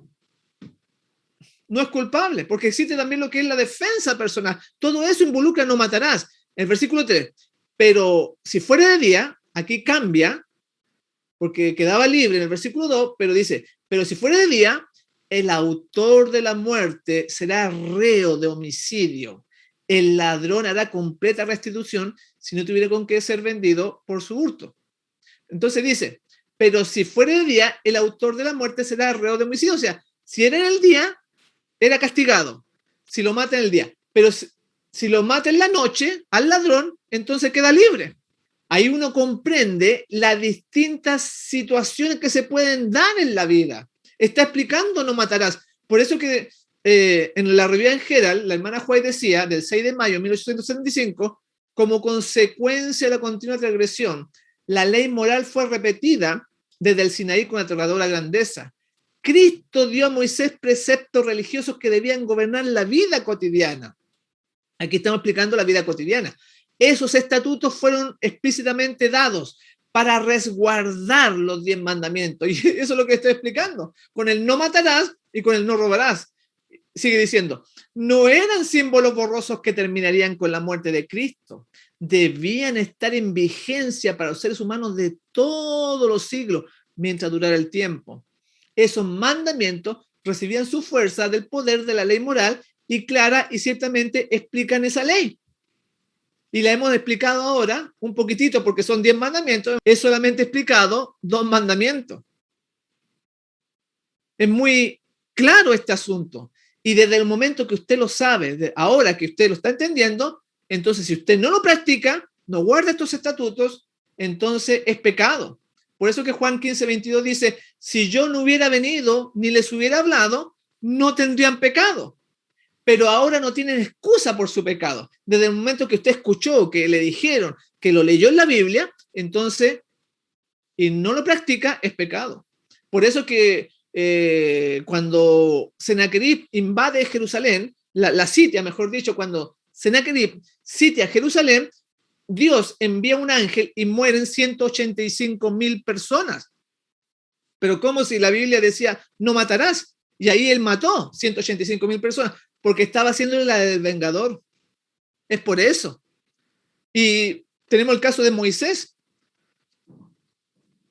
no es culpable, porque existe también lo que es la defensa personal. Todo eso involucra no matarás. El versículo 3, pero si fuera de día, aquí cambia, porque quedaba libre en el versículo 2, pero dice, pero si fuera de día, el autor de la muerte será reo de homicidio. El ladrón hará completa restitución si no tuviera con qué ser vendido por su hurto. Entonces dice, pero si fuera de día, el autor de la muerte será reo de homicidio. O sea, si era en el día, era castigado. Si lo mata en el día. Pero si lo mata en la noche al ladrón, entonces queda libre. Ahí uno comprende las distintas situaciones que se pueden dar en la vida. Está explicando no matarás. Por eso que en la revista en Herald, la hermana White decía, del 6 de mayo de 1875, como consecuencia de la continua transgresión, la ley moral fue repetida desde el Sinaí con aterradora grandeza. Cristo dio a Moisés preceptos religiosos que debían gobernar la vida cotidiana. Aquí estamos explicando la vida cotidiana. Esos estatutos fueron explícitamente dados para resguardar los 10 mandamientos. Y eso es lo que estoy explicando, con el no matarás y con el no robarás. Sigue diciendo, no eran símbolos borrosos que terminarían con la muerte de Cristo. Debían estar en vigencia para los seres humanos de todos los siglos, mientras durara el tiempo. Esos mandamientos recibían su fuerza del poder de la ley moral y clara y ciertamente explican esa ley. Y la hemos explicado ahora un poquitito porque son 10 mandamientos. He solamente explicado 2 mandamientos. Es muy claro este asunto. Y desde el momento que usted lo sabe, ahora que usted lo está entendiendo, entonces si usted no lo practica, no guarda estos estatutos, entonces es pecado. Por eso que Juan 15:22 dice, si yo no hubiera venido ni les hubiera hablado, no tendrían pecado. Pero ahora no tienen excusa por su pecado. Desde el momento que usted escuchó, que le dijeron, que lo leyó en la Biblia, entonces, y no lo practica, es pecado. Por eso que cuando Sennacherib invade Jerusalén, la sitia, mejor dicho, cuando Sennacherib sitia Jerusalén, Dios envía un ángel y mueren 185,000 personas. Pero como si la Biblia decía, no matarás. Y ahí él mató 185,000 personas, porque estaba haciendo la del vengador. Es por eso. Y tenemos el caso de Moisés.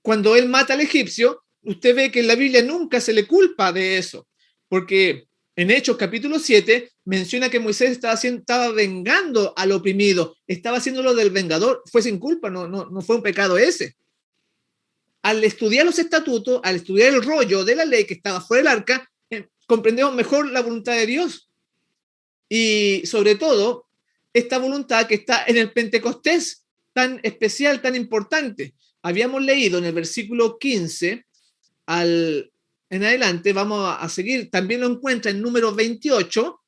Cuando él mata al egipcio, usted ve que en la Biblia nunca se le culpa de eso, porque en Hechos capítulo 7 menciona que Moisés estaba vengando al oprimido, estaba haciéndolo del vengador, fue sin culpa, no fue un pecado ese. Al estudiar los estatutos, al estudiar el rollo de la ley que estaba fuera del arca, comprendemos mejor la voluntad de Dios. Y sobre todo, esta voluntad que está en el Pentecostés, tan especial, tan importante. Habíamos leído en el versículo 15 en adelante, vamos a seguir, también lo encuentra en número 28,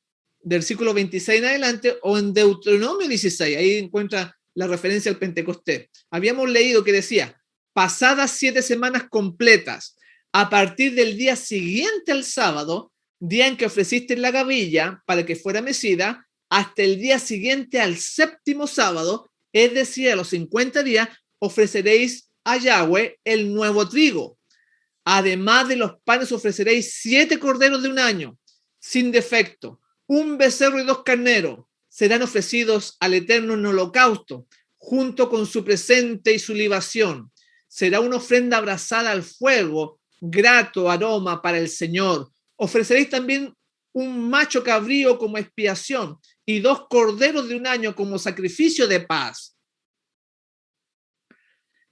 versículo 26 en adelante, o en Deuteronomio 16, ahí encuentra la referencia al Pentecostés. Habíamos leído que decía, pasadas 7 semanas completas, a partir del día siguiente al sábado, día en que ofreciste la gavilla para que fuera mecida, hasta el día siguiente al séptimo sábado, es decir, a los 50 días, ofreceréis a Yahweh el nuevo trigo. Además de los panes ofreceréis 7 corderos de un año, sin defecto, un becerro y 2 carneros. Serán ofrecidos al Eterno en holocausto, junto con su presente y su libación. Será una ofrenda abrazada al fuego, grato aroma para el Señor. Ofreceréis también un macho cabrío como expiación y 2 corderos de un año como sacrificio de paz.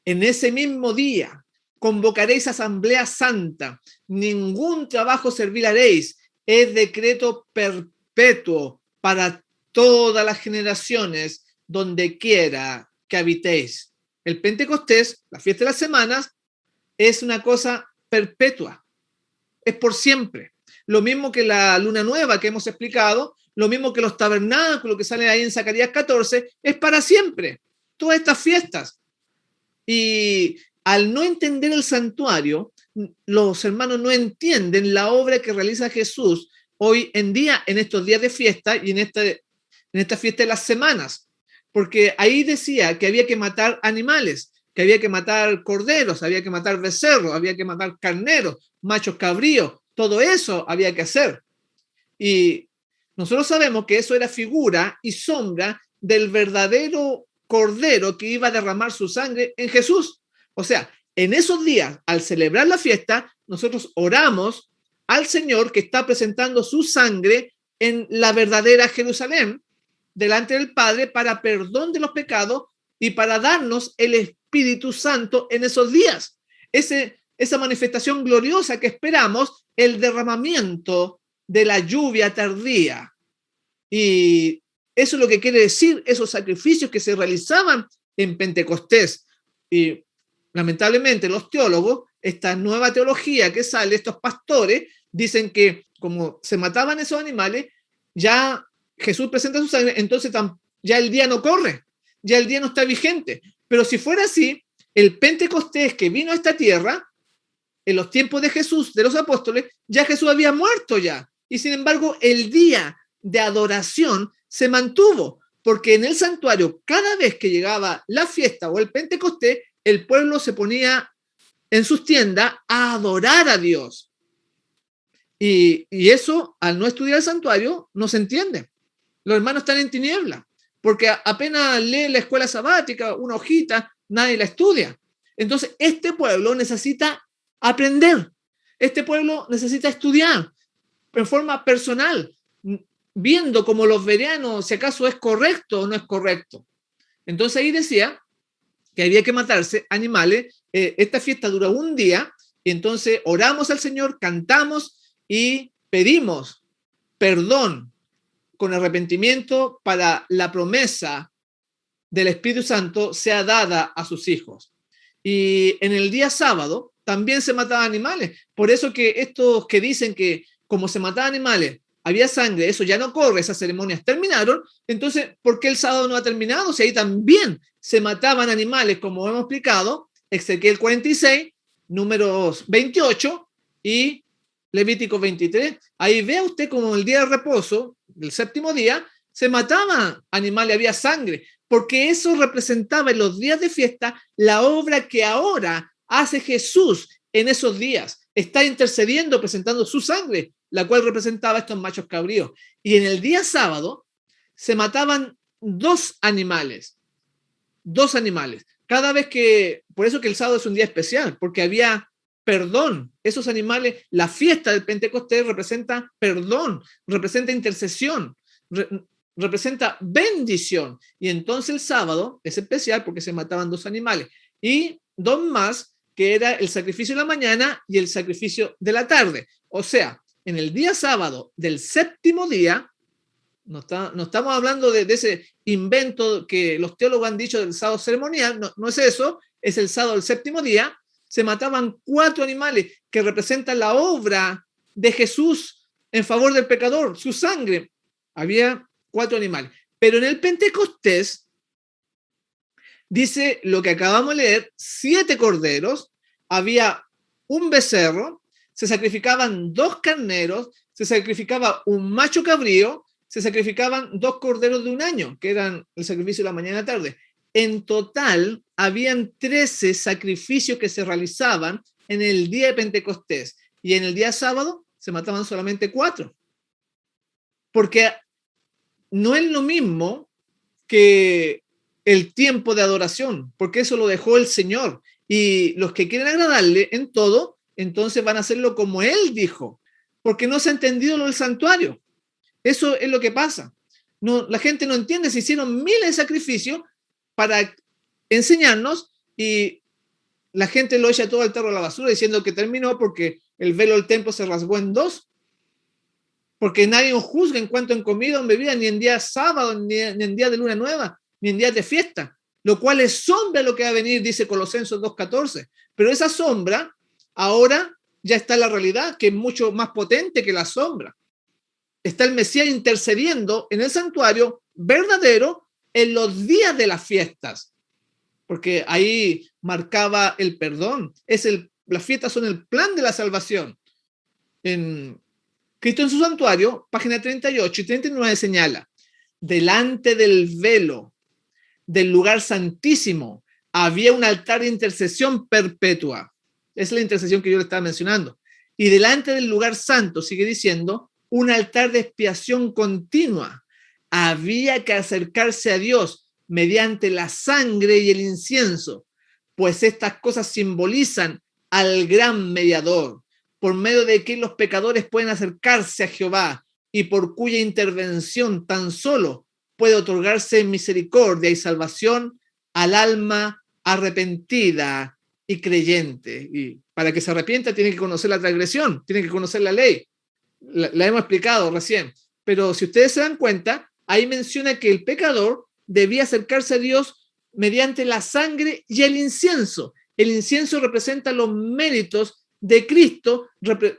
En ese mismo día convocaréis asamblea santa, ningún trabajo servil haréis, es decreto perpetuo para todas las generaciones, donde quiera que habitéis. El Pentecostés, la fiesta de las semanas, es una cosa perpetua, es por siempre. Lo mismo que la luna nueva que hemos explicado, lo mismo que los tabernáculos que salen ahí en Zacarías 14, es para siempre. Todas estas fiestas. Y al no entender el santuario, los hermanos no entienden la obra que realiza Jesús hoy en día, en estos días de fiesta y en esta fiesta de las semanas. Porque ahí decía que había que matar animales, que había que matar corderos, había que matar becerros, había que matar carneros, machos cabríos, todo eso había que hacer. Y nosotros sabemos que eso era figura y sombra del verdadero cordero que iba a derramar su sangre en Jesús. O sea, en esos días, al celebrar la fiesta, nosotros oramos al Señor que está presentando su sangre en la verdadera Jerusalén, delante del Padre, para perdón de los pecados y para darnos el Espíritu Santo en esos días. Esa manifestación gloriosa que esperamos, el derramamiento de la lluvia tardía. Y eso es lo que quiere decir esos sacrificios que se realizaban en Pentecostés. Y lamentablemente los teólogos, esta nueva teología que sale, estos pastores, dicen que como se mataban esos animales, ya Jesús presenta su sangre, entonces ya el día no corre, ya el día no está vigente. Pero si fuera así, el Pentecostés que vino a esta tierra, en los tiempos de Jesús, de los apóstoles, ya Jesús había muerto ya. Y sin embargo, el día de adoración se mantuvo, porque en el santuario, cada vez que llegaba la fiesta o el Pentecostés, el pueblo se ponía en sus tiendas a adorar a Dios. Y eso, al no estudiar el santuario, no se entiende. Los hermanos están en tiniebla, porque apenas leen la escuela sabática, una hojita, nadie la estudia. Entonces, este pueblo necesita aprender. Este pueblo necesita estudiar en forma personal, viendo como los bereanos si acaso es correcto o no es correcto. Entonces ahí decía que había que matarse animales. Esta fiesta dura un día y entonces oramos al Señor, cantamos y pedimos perdón con arrepentimiento para la promesa del Espíritu Santo sea dada a sus hijos. Y en el día sábado también se mataban animales. Por eso que estos que dicen que como se mataban animales, había sangre, eso ya no corre, esas ceremonias terminaron, entonces, ¿por qué el sábado no ha terminado? Si ahí también se mataban animales, como hemos explicado, Ezequiel 46, números 28 y Levítico 23. Ahí vea usted como el día de reposo, el séptimo día, se mataban animales, había sangre, porque eso representaba en los días de fiesta la obra que ahora hace Jesús en esos días. Está intercediendo, presentando su sangre, la cual representaba estos machos cabríos. Y en el día sábado se mataban dos animales. Cada vez que, por eso que el sábado es un día especial, porque había perdón. Esos animales, la fiesta del Pentecostés representa perdón, representa intercesión, representa bendición. Y entonces el sábado es especial porque se mataban dos animales. Y dos más, que era el sacrificio de la mañana y el sacrificio de la tarde. O sea, en el día sábado del séptimo día, no estamos hablando de ese invento que los teólogos han dicho del sábado ceremonial, no es eso, es el sábado del séptimo día, se mataban 4 animales que representan la obra de Jesús en favor del pecador, su sangre. Había 4 animales. Pero en el Pentecostés dice lo que acabamos de leer, 7 corderos, había un becerro, se sacrificaban 2 carneros, se sacrificaba un macho cabrío, se sacrificaban 2 corderos de un año, que eran el sacrificio de la mañana y la tarde. En total, habían 13 sacrificios que se realizaban en el día de Pentecostés. Y en el día sábado se mataban solamente 4. Porque no es lo mismo que el tiempo de adoración, porque eso lo dejó el Señor. Y los que quieren agradarle en todo, entonces van a hacerlo como Él dijo, porque no se ha entendido lo del santuario. Eso es lo que pasa. No, la gente no entiende, se hicieron miles de sacrificios para enseñarnos y la gente lo echa todo al tarro a la basura diciendo que terminó porque el velo del templo se rasgó en 2, porque nadie os juzga en cuanto en comida o en bebida, ni en día sábado, ni en día de luna nueva, ni en días de fiesta, lo cual es sombra lo que va a venir, dice Colosenses 2:14. Pero esa sombra ahora ya está en la realidad, que es mucho más potente que la sombra. Está el Mesías intercediendo en el santuario verdadero en los días de las fiestas, porque ahí marcaba el perdón. Las fiestas son el plan de la salvación. En Cristo en su santuario, página 38 y 39 señala, delante del velo del lugar santísimo había un altar de intercesión perpetua. Es la intercesión que yo le estaba mencionando. Y delante del lugar santo, sigue diciendo, un altar de expiación continua. Había que acercarse a Dios mediante la sangre y el incienso, pues estas cosas simbolizan al gran mediador, por medio de quien los pecadores pueden acercarse a Jehová y por cuya intervención tan solo puede otorgarse misericordia y salvación al alma arrepentida y creyente. Y para que se arrepienta tiene que conocer la transgresión, tiene que conocer la ley. La hemos explicado recién. Pero si ustedes se dan cuenta, ahí menciona que el pecador debía acercarse a Dios mediante la sangre y el incienso. El incienso representa los méritos de Cristo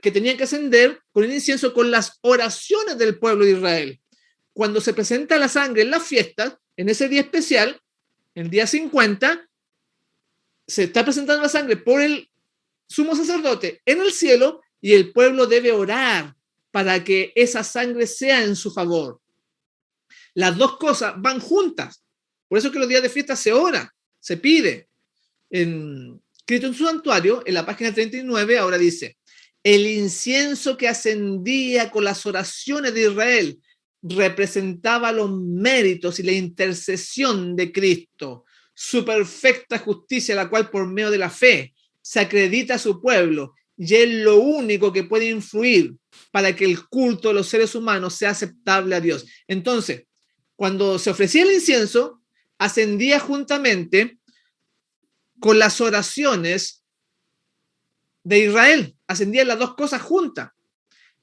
que tenían que ascender con el incienso con las oraciones del pueblo de Israel. Cuando se presenta la sangre en las fiestas, en ese día especial, el día 50, se está presentando la sangre por el sumo sacerdote en el cielo y el pueblo debe orar para que esa sangre sea en su favor. Las dos cosas van juntas. Por eso que los días de fiesta se ora, se pide. En Cristo en su santuario, en la página 39, ahora dice, el incienso que ascendía con las oraciones de Israel representaba los méritos y la intercesión de Cristo, su perfecta justicia, la cual por medio de la fe se acredita a su pueblo y es lo único que puede influir para que el culto de los seres humanos sea aceptable a Dios. Entonces, cuando se ofrecía el incienso, ascendía juntamente con las oraciones de Israel, ascendían las dos cosas juntas.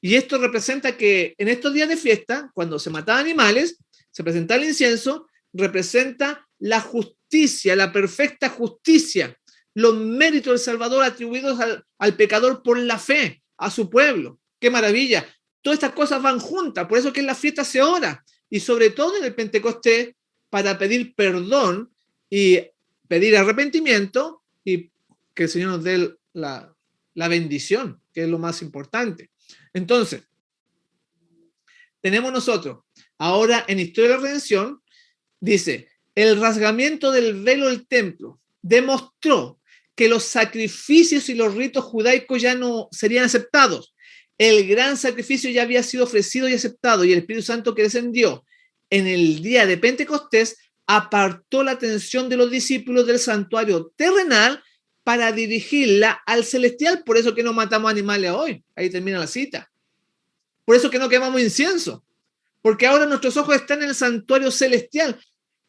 Y esto representa que en estos días de fiesta, cuando se mataban animales, se presentaba el incienso, representa la justicia, la perfecta justicia, los méritos del Salvador atribuidos al pecador por la fe, a su pueblo. ¡Qué maravilla! Todas estas cosas van juntas, por eso que en la fiesta se ora, y sobre todo en el Pentecostés, para pedir perdón y pedir arrepentimiento y que el Señor nos dé la bendición, que es lo más importante. Entonces, tenemos nosotros, ahora en Historia de la Redención, dice, el rasgamiento del velo del templo demostró que los sacrificios y los ritos judaicos ya no serían aceptados. El gran sacrificio ya había sido ofrecido y aceptado, y el Espíritu Santo que descendió en el día de Pentecostés apartó la atención de los discípulos del santuario terrenal para dirigirla al celestial. Por eso que no matamos animales hoy. Ahí termina la cita. Por eso que no quemamos incienso. Porque ahora nuestros ojos están en el santuario celestial.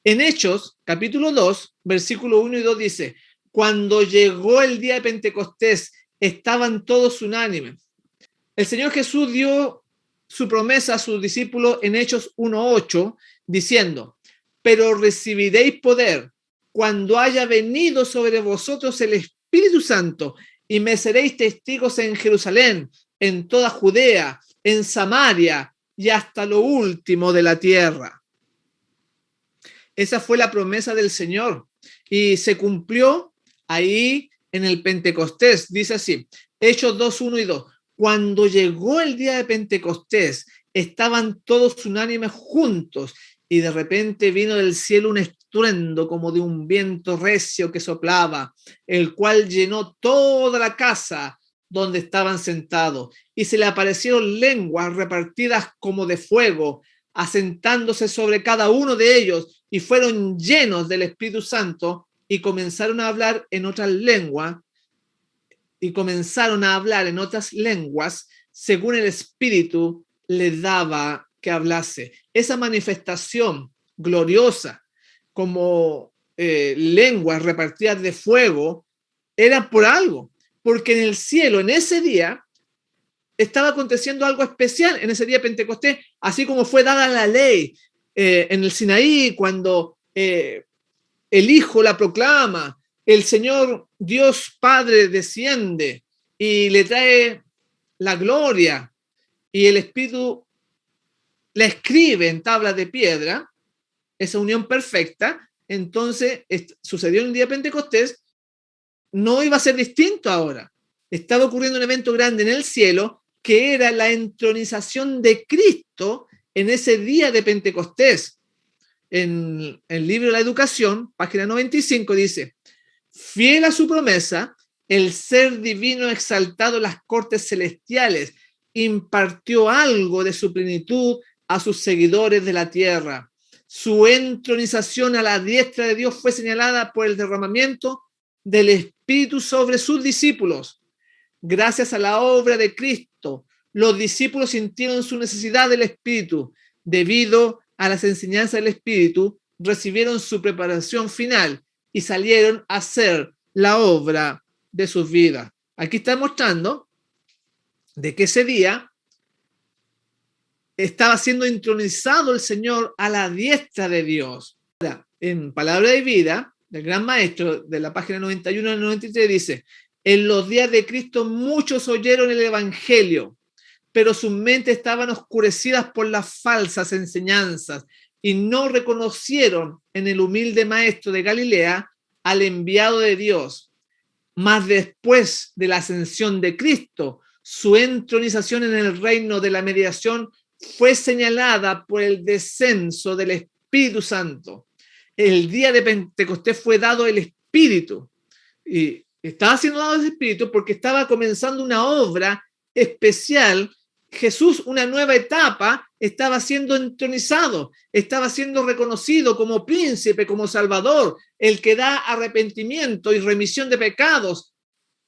En Hechos, capítulo 2, versículo 1 y 2 dice, cuando llegó el día de Pentecostés, estaban todos unánimes. El Señor Jesús dio su promesa a sus discípulos en Hechos 1:8, diciendo, pero recibiréis poder cuando haya venido sobre vosotros el Espíritu Santo y me seréis testigos en Jerusalén, en toda Judea, en Samaria y hasta lo último de la tierra. Esa fue la promesa del Señor y se cumplió ahí en el Pentecostés. Dice así, Hechos 2:1 y 2. Cuando llegó el día de Pentecostés, estaban todos unánimes juntos y de repente vino del cielo un estruendo como de un viento recio que soplaba, el cual llenó toda la casa donde estaban sentados, y se le aparecieron lenguas repartidas como de fuego, asentándose sobre cada uno de ellos, y fueron llenos del Espíritu Santo y comenzaron a hablar en otras lenguas, según el Espíritu les daba que hablase. Esa manifestación gloriosa como lenguas repartidas de fuego era por algo, porque en el cielo, en ese día, estaba aconteciendo algo especial, en ese día de Pentecostés, así como fue dada la ley en el Sinaí, cuando el Hijo la proclama, el Señor Dios Padre desciende y le trae la gloria y el Espíritu la escribe en tablas de piedra, esa unión perfecta. Entonces sucedió en el día de Pentecostés, no iba a ser distinto ahora. Estaba ocurriendo un evento grande en el cielo que era la entronización de Cristo en ese día de Pentecostés. En el libro de la Educación, página 95, dice, fiel a su promesa, el ser divino exaltado en las cortes celestiales impartió algo de su plenitud a sus seguidores de la tierra. Su entronización a la diestra de Dios fue señalada por el derramamiento del Espíritu sobre sus discípulos. Gracias a la obra de Cristo, los discípulos sintieron su necesidad del Espíritu. Debido a las enseñanzas del Espíritu, recibieron su preparación final y salieron a hacer la obra de sus vidas. Aquí está mostrando de que ese día estaba siendo entronizado el Señor a la diestra de Dios. En Palabra de Vida, del Gran Maestro, de la página 91 al 93, dice, en los días de Cristo muchos oyeron el Evangelio, pero sus mentes estaban oscurecidas por las falsas enseñanzas y no reconocieron en el humilde Maestro de Galilea al enviado de Dios. Mas después de la ascensión de Cristo, su entronización en el reino de la mediación fue señalada por el descenso del Espíritu Santo. El día de Pentecostés fue dado el Espíritu. Y estaba siendo dado ese Espíritu porque estaba comenzando una obra especial. Jesús, una nueva etapa, estaba siendo entronizado, estaba siendo reconocido como príncipe, como salvador, el que da arrepentimiento y remisión de pecados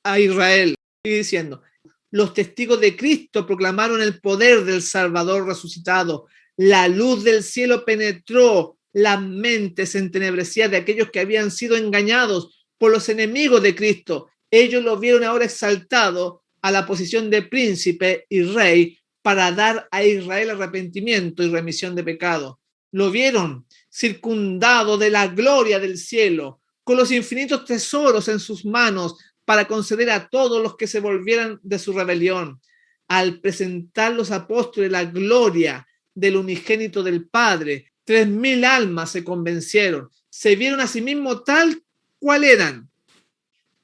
a Israel. Y diciendo, los testigos de Cristo proclamaron el poder del Salvador resucitado. La luz del cielo penetró las mentes entenebrecidas de aquellos que habían sido engañados por los enemigos de Cristo. Ellos lo vieron ahora exaltado a la posición de príncipe y rey para dar a Israel arrepentimiento y remisión de pecados. Lo vieron circundado de la gloria del cielo, con los infinitos tesoros en sus manos para conceder a todos los que se volvieran de su rebelión. Al presentar los apóstoles la gloria del unigénito del Padre, 3.000 almas se convencieron, se vieron a sí mismos tal cual eran,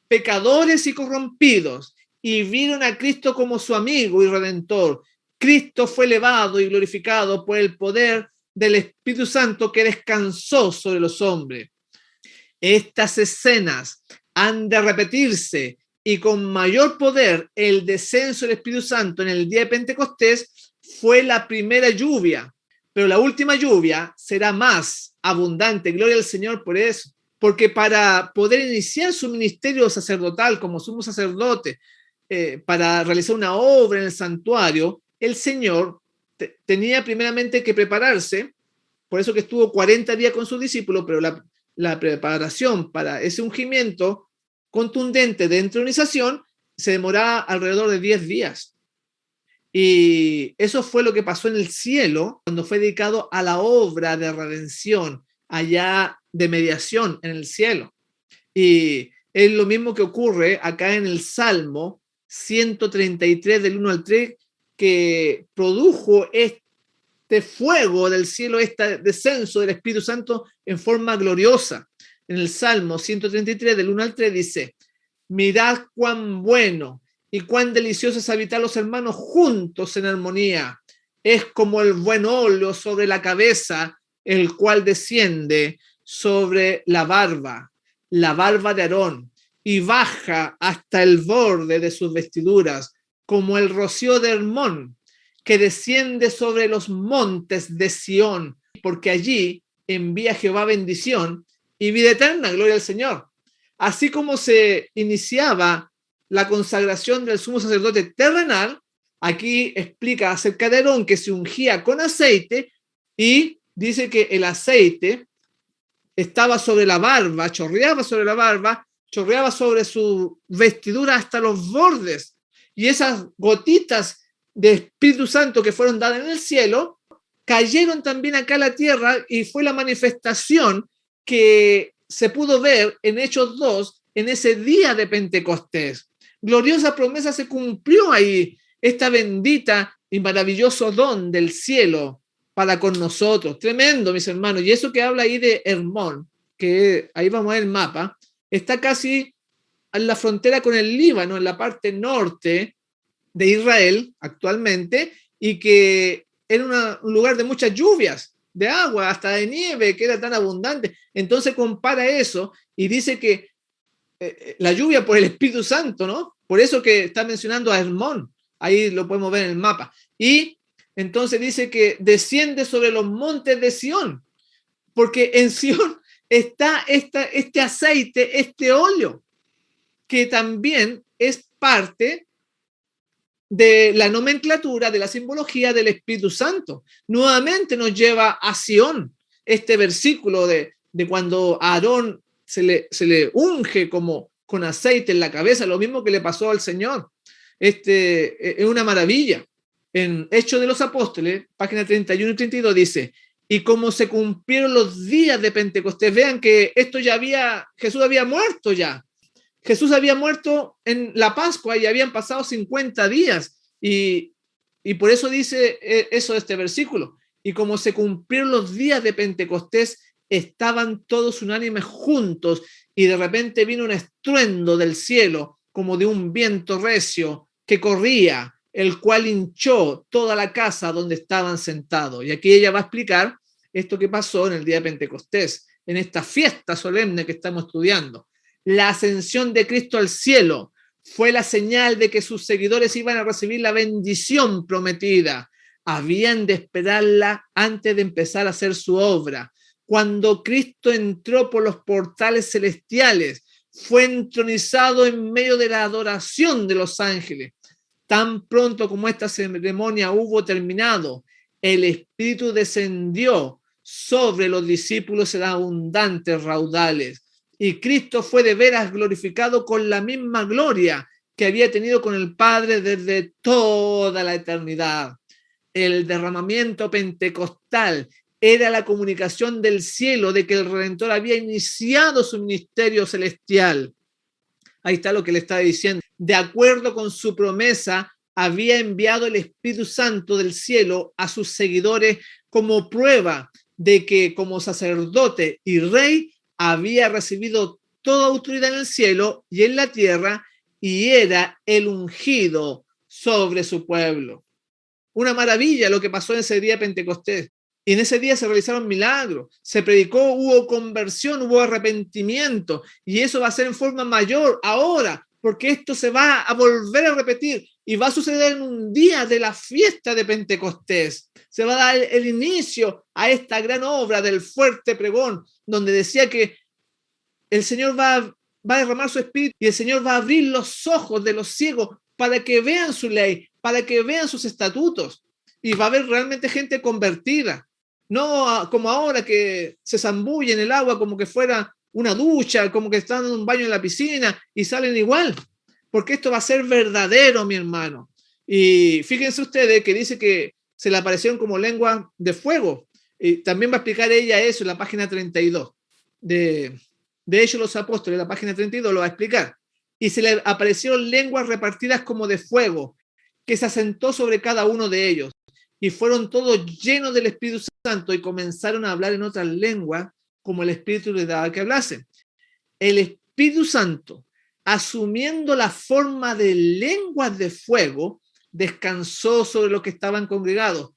pecadores y corrompidos, y vieron a Cristo como su amigo y redentor. Cristo fue elevado y glorificado por el poder del Espíritu Santo que descansó sobre los hombres. Estas escenas han de repetirse y con mayor poder. El descenso del Espíritu Santo en el día de Pentecostés fue la primera lluvia, pero la última lluvia será más abundante. Gloria al Señor por eso, porque para poder iniciar su ministerio sacerdotal como sumo sacerdote, para realizar una obra en el santuario, el Señor tenía primeramente que prepararse. Por eso que estuvo 40 días con sus discípulos, pero la preparación para ese ungimiento contundente de entronización se demoraba alrededor de 10 días. Y eso fue lo que pasó en el cielo cuando fue dedicado a la obra de redención, allá de mediación en el cielo. Y es lo mismo que ocurre acá en el Salmo 133 del 1 al 3, que produjo este fuego del cielo, este descenso del Espíritu Santo en forma gloriosa. En el Salmo 133 del 1 al 3 dice: mirad cuán bueno y cuán delicioso es habitar los hermanos juntos en armonía. Es como el buen óleo sobre la cabeza, el cual desciende sobre la barba de Aarón, y baja hasta el borde de sus vestiduras, como el rocío de Hermón, que desciende sobre los montes de Sión, porque allí envía Jehová bendición y vida eterna. Gloria al Señor. Así como se iniciaba la consagración del sumo sacerdote terrenal, aquí explica acerca de Aarón, que se ungía con aceite, y dice que el aceite estaba sobre la barba, chorreaba sobre su vestidura hasta los bordes, y esas gotitas de Espíritu Santo que fueron dadas en el cielo cayeron también acá a la tierra, y fue la manifestación que se pudo ver en Hechos 2 en ese día de Pentecostés. Gloriosa promesa se cumplió ahí, esta bendita y maravilloso don del cielo para con nosotros. Tremendo, mis hermanos. Y eso que habla ahí de Hermón, que ahí vamos a ver el mapa, está casi en la frontera con el Líbano, en la parte norte de Israel actualmente, y que era un lugar de muchas lluvias, de agua, hasta de nieve, que era tan abundante. Entonces compara eso y dice que la lluvia por el Espíritu Santo, ¿no? Por eso que está mencionando a Hermón, ahí lo podemos ver en el mapa. Y entonces dice que desciende sobre los montes de Sión, porque en Sión está este aceite, este óleo, que también es parte de la nomenclatura, de la simbología del Espíritu Santo. Nuevamente nos lleva a Sión, este versículo de cuando a Aarón se le unge como con aceite en la cabeza, lo mismo que le pasó al Señor. Es una maravilla. En Hechos de los Apóstoles, página 31 y 32 dice: y como se cumplieron los días de Pentecostés, vean que Jesús había muerto ya. Jesús había muerto en la Pascua y habían pasado 50 días. Y por eso dice eso este versículo. Y como se cumplieron los días de Pentecostés, estaban todos unánimes juntos, y de repente vino un estruendo del cielo, como de un viento recio que corría, el cual hinchó toda la casa donde estaban sentados. Y aquí ella va a explicar esto que pasó en el día de Pentecostés, en esta fiesta solemne que estamos estudiando. La ascensión de Cristo al cielo fue la señal de que sus seguidores iban a recibir la bendición prometida. Habían de esperarla antes de empezar a hacer su obra. Cuando Cristo entró por los portales celestiales, fue entronizado en medio de la adoración de los ángeles. Tan pronto como esta ceremonia hubo terminado, el Espíritu descendió sobre los discípulos en abundantes raudales. Y Cristo fue de veras glorificado con la misma gloria que había tenido con el Padre desde toda la eternidad. El derramamiento pentecostal era la comunicación del cielo de que el Redentor había iniciado su ministerio celestial. Ahí está lo que le está diciendo. De acuerdo con su promesa, había enviado el Espíritu Santo del cielo a sus seguidores como prueba de que como sacerdote y rey había recibido toda autoridad en el cielo y en la tierra y era el ungido sobre su pueblo. Una maravilla lo que pasó en ese día de Pentecostés. Y en ese día se realizaron milagros, se predicó, hubo conversión, hubo arrepentimiento, y eso va a ser en forma mayor ahora, porque esto se va a volver a repetir y va a suceder en un día de la fiesta de Pentecostés. Se va a dar el inicio a esta gran obra del fuerte pregón, donde decía que el Señor va a derramar su espíritu y el Señor va a abrir los ojos de los ciegos para que vean su ley, para que vean sus estatutos, y va a haber realmente gente convertida. No como ahora que se zambulle en el agua como que fuera una ducha, como que están en un baño en la piscina y salen igual, porque esto va a ser verdadero, mi hermano. Y fíjense ustedes que dice que se le aparecieron como lengua de fuego. Y también va a explicar ella eso en la página 32 de Hechos de los Apóstoles, la página 32 lo va a explicar. Y se le aparecieron lenguas repartidas como de fuego, que se asentó sobre cada uno de ellos. Y fueron todos llenos del Espíritu Santo y comenzaron a hablar en otras lenguas como el Espíritu les daba que hablasen. El Espíritu Santo, asumiendo la forma de lenguas de fuego, descansó sobre los que estaban congregados.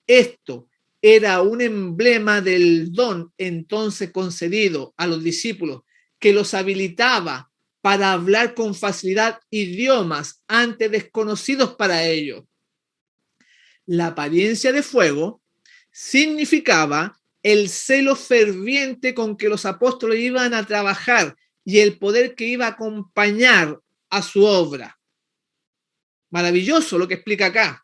Esto era un emblema del don entonces concedido a los discípulos, que los habilitaba para hablar con facilidad idiomas antes desconocidos para ellos. La apariencia de fuego significaba el celo ferviente con que los apóstoles iban a trabajar y el poder que iba a acompañar a su obra. Maravilloso lo que explica acá.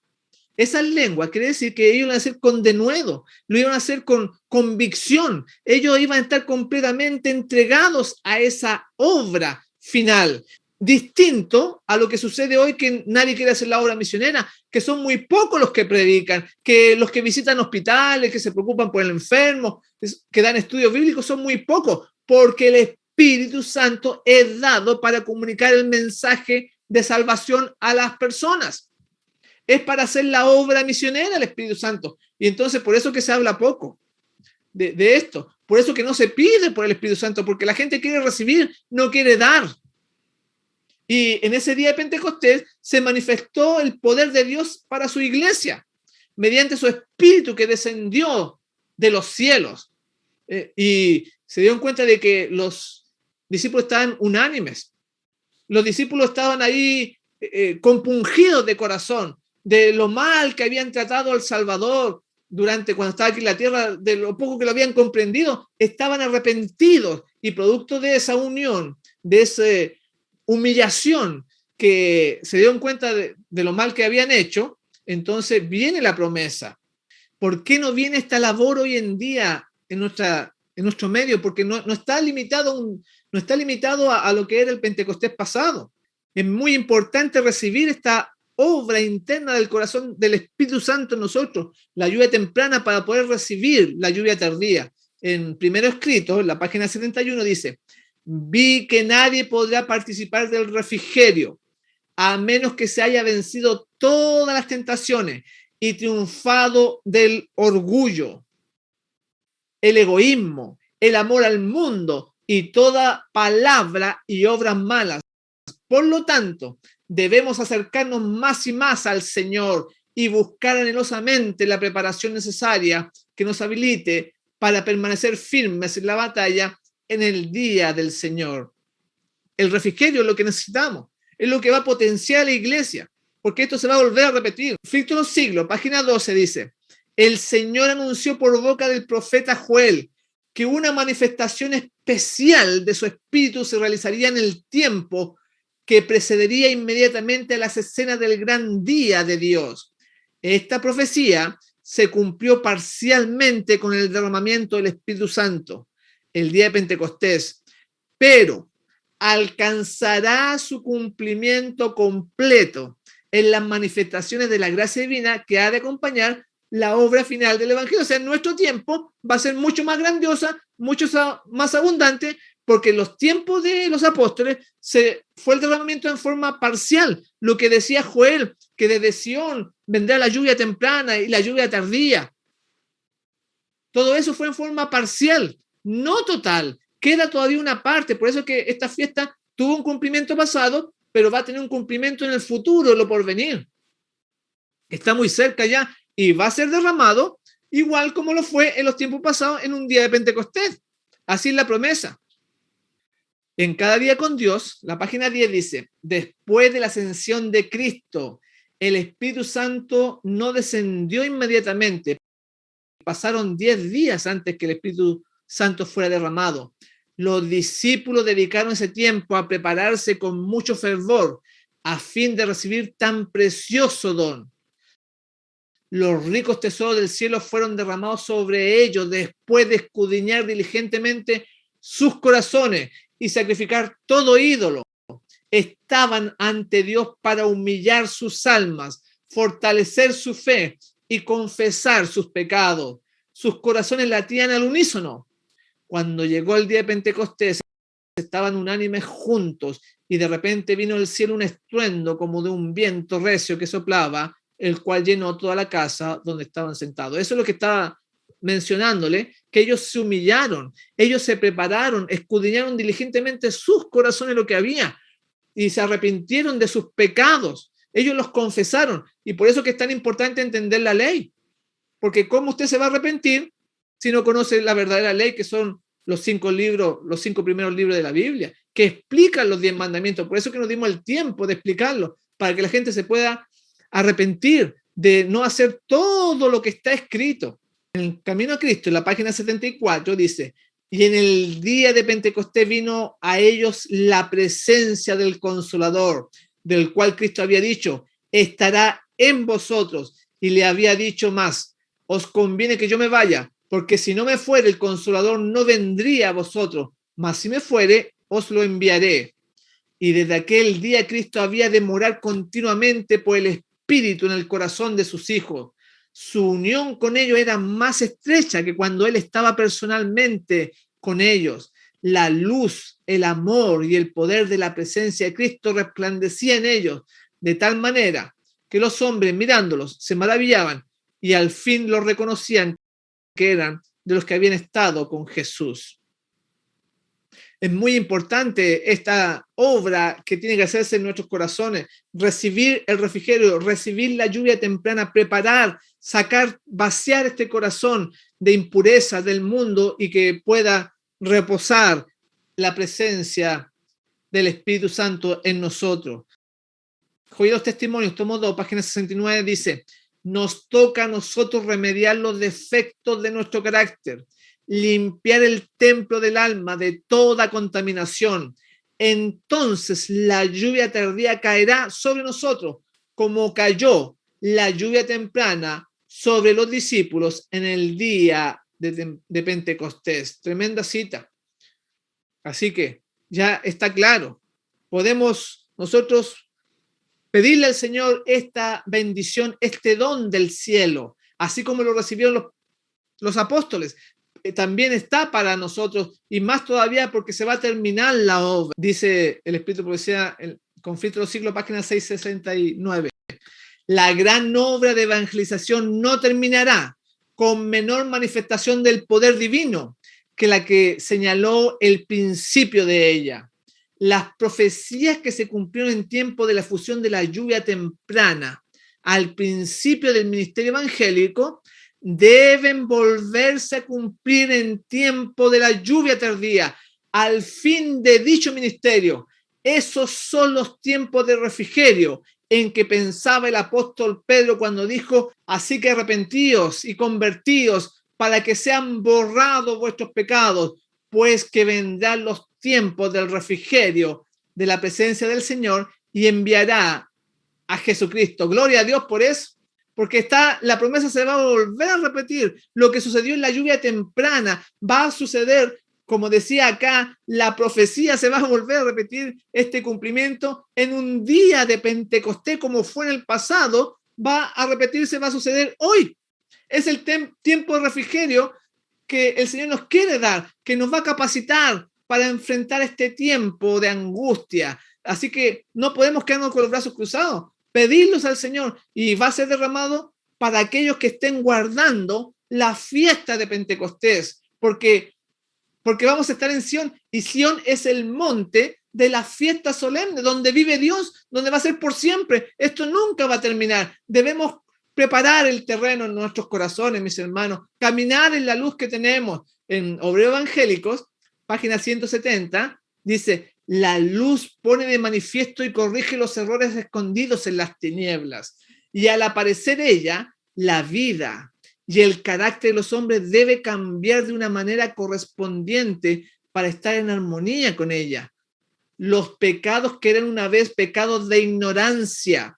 Esas lenguas quiere decir que ellos iban a hacer con denuedo, lo iban a hacer con convicción. Ellos iban a estar completamente entregados a esa obra final. Distinto a lo que sucede hoy, que nadie quiere hacer la obra misionera, que son muy pocos los que predican, que los que visitan hospitales, que se preocupan por el enfermo, que dan estudios bíblicos, son muy pocos, porque el Espíritu Santo es dado para comunicar el mensaje de salvación a las personas. Es para hacer la obra misionera el Espíritu Santo. Y entonces por eso que se habla poco de esto. Por eso que no se pide por el Espíritu Santo, porque la gente quiere recibir, no quiere dar. Y en ese día de Pentecostés se manifestó el poder de Dios para su iglesia, mediante su Espíritu que descendió de los cielos. Y se dieron cuenta de que los discípulos estaban unánimes. Los discípulos estaban ahí compungidos de corazón, de lo mal que habían tratado al Salvador cuando estaba aquí en la tierra, de lo poco que lo habían comprendido, estaban arrepentidos, y producto de esa unión, de esa humillación, que se dieron cuenta de lo mal que habían hecho, entonces viene la promesa. ¿Por qué no viene esta labor hoy en día en nuestro medio? Porque no está limitado, no está limitado a lo que era el Pentecostés pasado. Es muy importante recibir esta obra interna del corazón del Espíritu Santo en nosotros, la lluvia temprana para poder recibir la lluvia tardía. En Primero Escrito, en la página 71 dice: vi que nadie podrá participar del refrigerio a menos que se haya vencido todas las tentaciones y triunfado del orgullo, el egoísmo, el amor al mundo y toda palabra y obras malas. Por lo tanto, debemos acercarnos más y más al Señor y buscar anhelosamente la preparación necesaria que nos habilite para permanecer firmes en la batalla en el día del Señor. El refrigerio es lo que necesitamos, es lo que va a potenciar a la iglesia, porque esto se va a volver a repetir. Fruto de los siglos, página 12 dice: el Señor anunció por boca del profeta Joel que una manifestación especial de su espíritu se realizaría en el tiempo que precedería inmediatamente a las escenas del gran día de Dios. Esta profecía se cumplió parcialmente con el derramamiento del Espíritu Santo, el día de Pentecostés, pero alcanzará su cumplimiento completo en las manifestaciones de la gracia divina que ha de acompañar la obra final del Evangelio. O sea, en nuestro tiempo va a ser mucho más grandiosa, mucho más abundante, porque en los tiempos de los apóstoles fue el derramamiento en forma parcial. Lo que decía Joel, que desde Sion vendrá la lluvia temprana y la lluvia tardía. Todo eso fue en forma parcial, no total. Queda todavía una parte. Por eso es que esta fiesta tuvo un cumplimiento pasado, pero va a tener un cumplimiento en el futuro, lo porvenir. Está muy cerca ya y va a ser derramado igual como lo fue en los tiempos pasados en un día de Pentecostés. Así es la promesa. En Cada Día con Dios, la página 10 dice, después de la ascensión de Cristo, el Espíritu Santo no descendió inmediatamente. Pasaron 10 días antes que el Espíritu Santo fuera derramado. Los discípulos dedicaron ese tiempo a prepararse con mucho fervor a fin de recibir tan precioso don. Los ricos tesoros del cielo fueron derramados sobre ellos después de escudriñar diligentemente sus corazones y sacrificar todo ídolo. Estaban ante Dios para humillar sus almas, fortalecer su fe y confesar sus pecados. Sus corazones latían al unísono. Cuando llegó el día de Pentecostés, estaban unánimes juntos y de repente vino del cielo un estruendo como de un viento recio que soplaba, el cual llenó toda la casa donde estaban sentados. Eso es lo que estaba mencionándole, que ellos se humillaron, ellos se prepararon, escudriñaron diligentemente sus corazones lo que había y se arrepintieron de sus pecados. Ellos los confesaron y por eso que es tan importante entender la ley, porque ¿cómo usted se va a arrepentir si no conoce la verdadera ley, que son los 5 libros, los 5 primeros libros de la Biblia, que explican los 10 mandamientos? Por eso que nos dimos el tiempo de explicarlo, para que la gente se pueda arrepentir de no hacer todo lo que está escrito. En el Camino a Cristo, en la página 74, dice, y en el día de Pentecostés vino a ellos la presencia del Consolador, del cual Cristo había dicho, estará en vosotros, y le había dicho más, os conviene que yo me vaya, porque si no me fuere, el Consolador no vendría a vosotros, mas si me fuere, os lo enviaré. Y desde aquel día Cristo había de morar continuamente por el Espíritu en el corazón de sus hijos. Su unión con ellos era más estrecha que cuando Él estaba personalmente con ellos. La luz, el amor y el poder de la presencia de Cristo resplandecía en ellos, de tal manera que los hombres mirándolos se maravillaban y al fin los reconocían que eran de los que habían estado con Jesús. Es muy importante esta obra que tiene que hacerse en nuestros corazones, recibir el refrigerio, recibir la lluvia temprana, preparar, sacar, vaciar este corazón de impureza del mundo y que pueda reposar la presencia del Espíritu Santo en nosotros. Joyeros Testimonios, tomo 2, página 69, dice, nos toca a nosotros remediar los defectos de nuestro carácter, limpiar el templo del alma de toda contaminación. Entonces la lluvia tardía caerá sobre nosotros, como cayó la lluvia temprana sobre los discípulos en el día de Pentecostés. Tremenda cita. Así que ya está claro. Podemos nosotros pedirle al Señor esta bendición, este don del cielo, así como lo recibieron los apóstoles. También está para nosotros y más todavía porque se va a terminar la obra. Dice el Espíritu de Profecía, el Conflicto de los Siglos, página 669. La gran obra de evangelización no terminará con menor manifestación del poder divino que la que señaló el principio de ella. Las profecías que se cumplieron en tiempo de la fusión de la lluvia temprana al principio del ministerio evangélico deben volverse a cumplir en tiempo de la lluvia tardía, al fin de dicho ministerio. Esos son los tiempos de refrigerio en que pensaba el apóstol Pedro cuando dijo, así que arrepentíos y convertíos para que sean borrados vuestros pecados, pues que vendrán los tiempos del refrigerio de la presencia del Señor y enviará a Jesucristo. Gloria a Dios por eso, porque la promesa se va a volver a repetir. Lo que sucedió en la lluvia temprana va a suceder, como decía acá, la profecía se va a volver a repetir este cumplimiento en un día de Pentecostés, como fue en el pasado, va a repetirse, va a suceder hoy. Es el tiempo de refrigerio que el Señor nos quiere dar, que nos va a capacitar para enfrentar este tiempo de angustia. Así que no podemos quedarnos con los brazos cruzados, pedirlos al Señor y va a ser derramado para aquellos que estén guardando la fiesta de Pentecostés, porque vamos a estar en Sión y Sión es el monte de la fiesta solemne, donde vive Dios, donde va a ser por siempre. Esto nunca va a terminar. Debemos preparar el terreno en nuestros corazones, mis hermanos, caminar en la luz que tenemos. En Obreros Evangélicos, página 170, dice, la luz pone de manifiesto y corrige los errores escondidos en las tinieblas. Y al aparecer ella, la vida y el carácter de los hombres debe cambiar de una manera correspondiente para estar en armonía con ella. Los pecados que eran una vez pecados de ignorancia,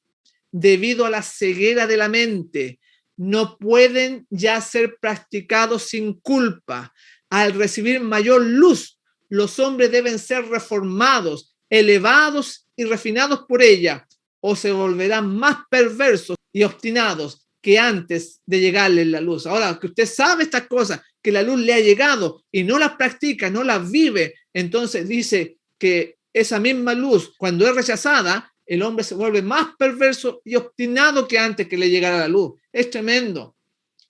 debido a la ceguera de la mente, no pueden ya ser practicados sin culpa. Al recibir mayor luz, los hombres deben ser reformados, elevados y refinados por ella, o se volverán más perversos y obstinados que antes de llegarle la luz. Ahora que usted sabe estas cosas, que la luz le ha llegado y no las practica, no las vive, entonces dice que esa misma luz, cuando es rechazada, el hombre se vuelve más perverso y obstinado que antes que le llegara la luz. Es tremendo.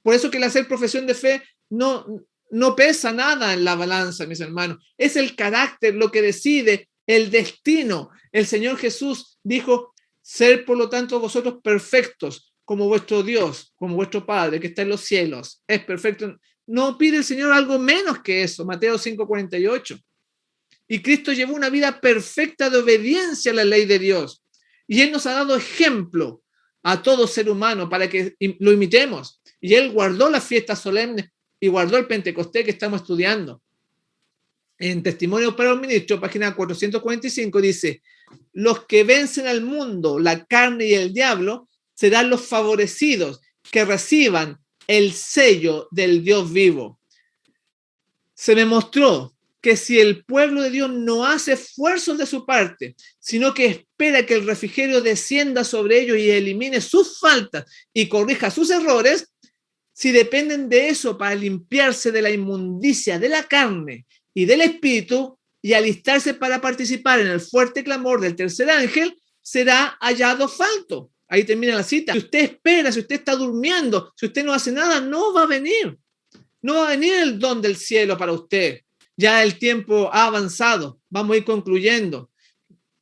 Por eso que el hacer profesión de fe no pesa nada en la balanza, mis hermanos. Es el carácter lo que decide el destino. El Señor Jesús dijo, ser por lo tanto vosotros perfectos, como vuestro Dios, como vuestro Padre que está en los cielos. Es perfecto. No pide el Señor algo menos que eso. Mateo 5:48. Y Cristo llevó una vida perfecta de obediencia a la ley de Dios. Y Él nos ha dado ejemplo a todo ser humano para que lo imitemos. Y Él guardó las fiestas solemnes y guardó el Pentecostés que estamos estudiando. En Testimonio para un Ministro, página 445, dice, los que vencen al mundo, la carne y el diablo, serán los favorecidos que reciban el sello del Dios vivo. Se me mostró que si el pueblo de Dios no hace esfuerzos de su parte, sino que espera que el refrigerio descienda sobre ellos y elimine sus faltas y corrija sus errores, si dependen de eso para limpiarse de la inmundicia de la carne y del espíritu y alistarse para participar en el fuerte clamor del tercer ángel, será hallado falto. Ahí termina la cita. Si usted espera, si usted está durmiendo, si usted no hace nada, no va a venir. No va a venir el don del cielo para usted. Ya el tiempo ha avanzado. Vamos a ir concluyendo.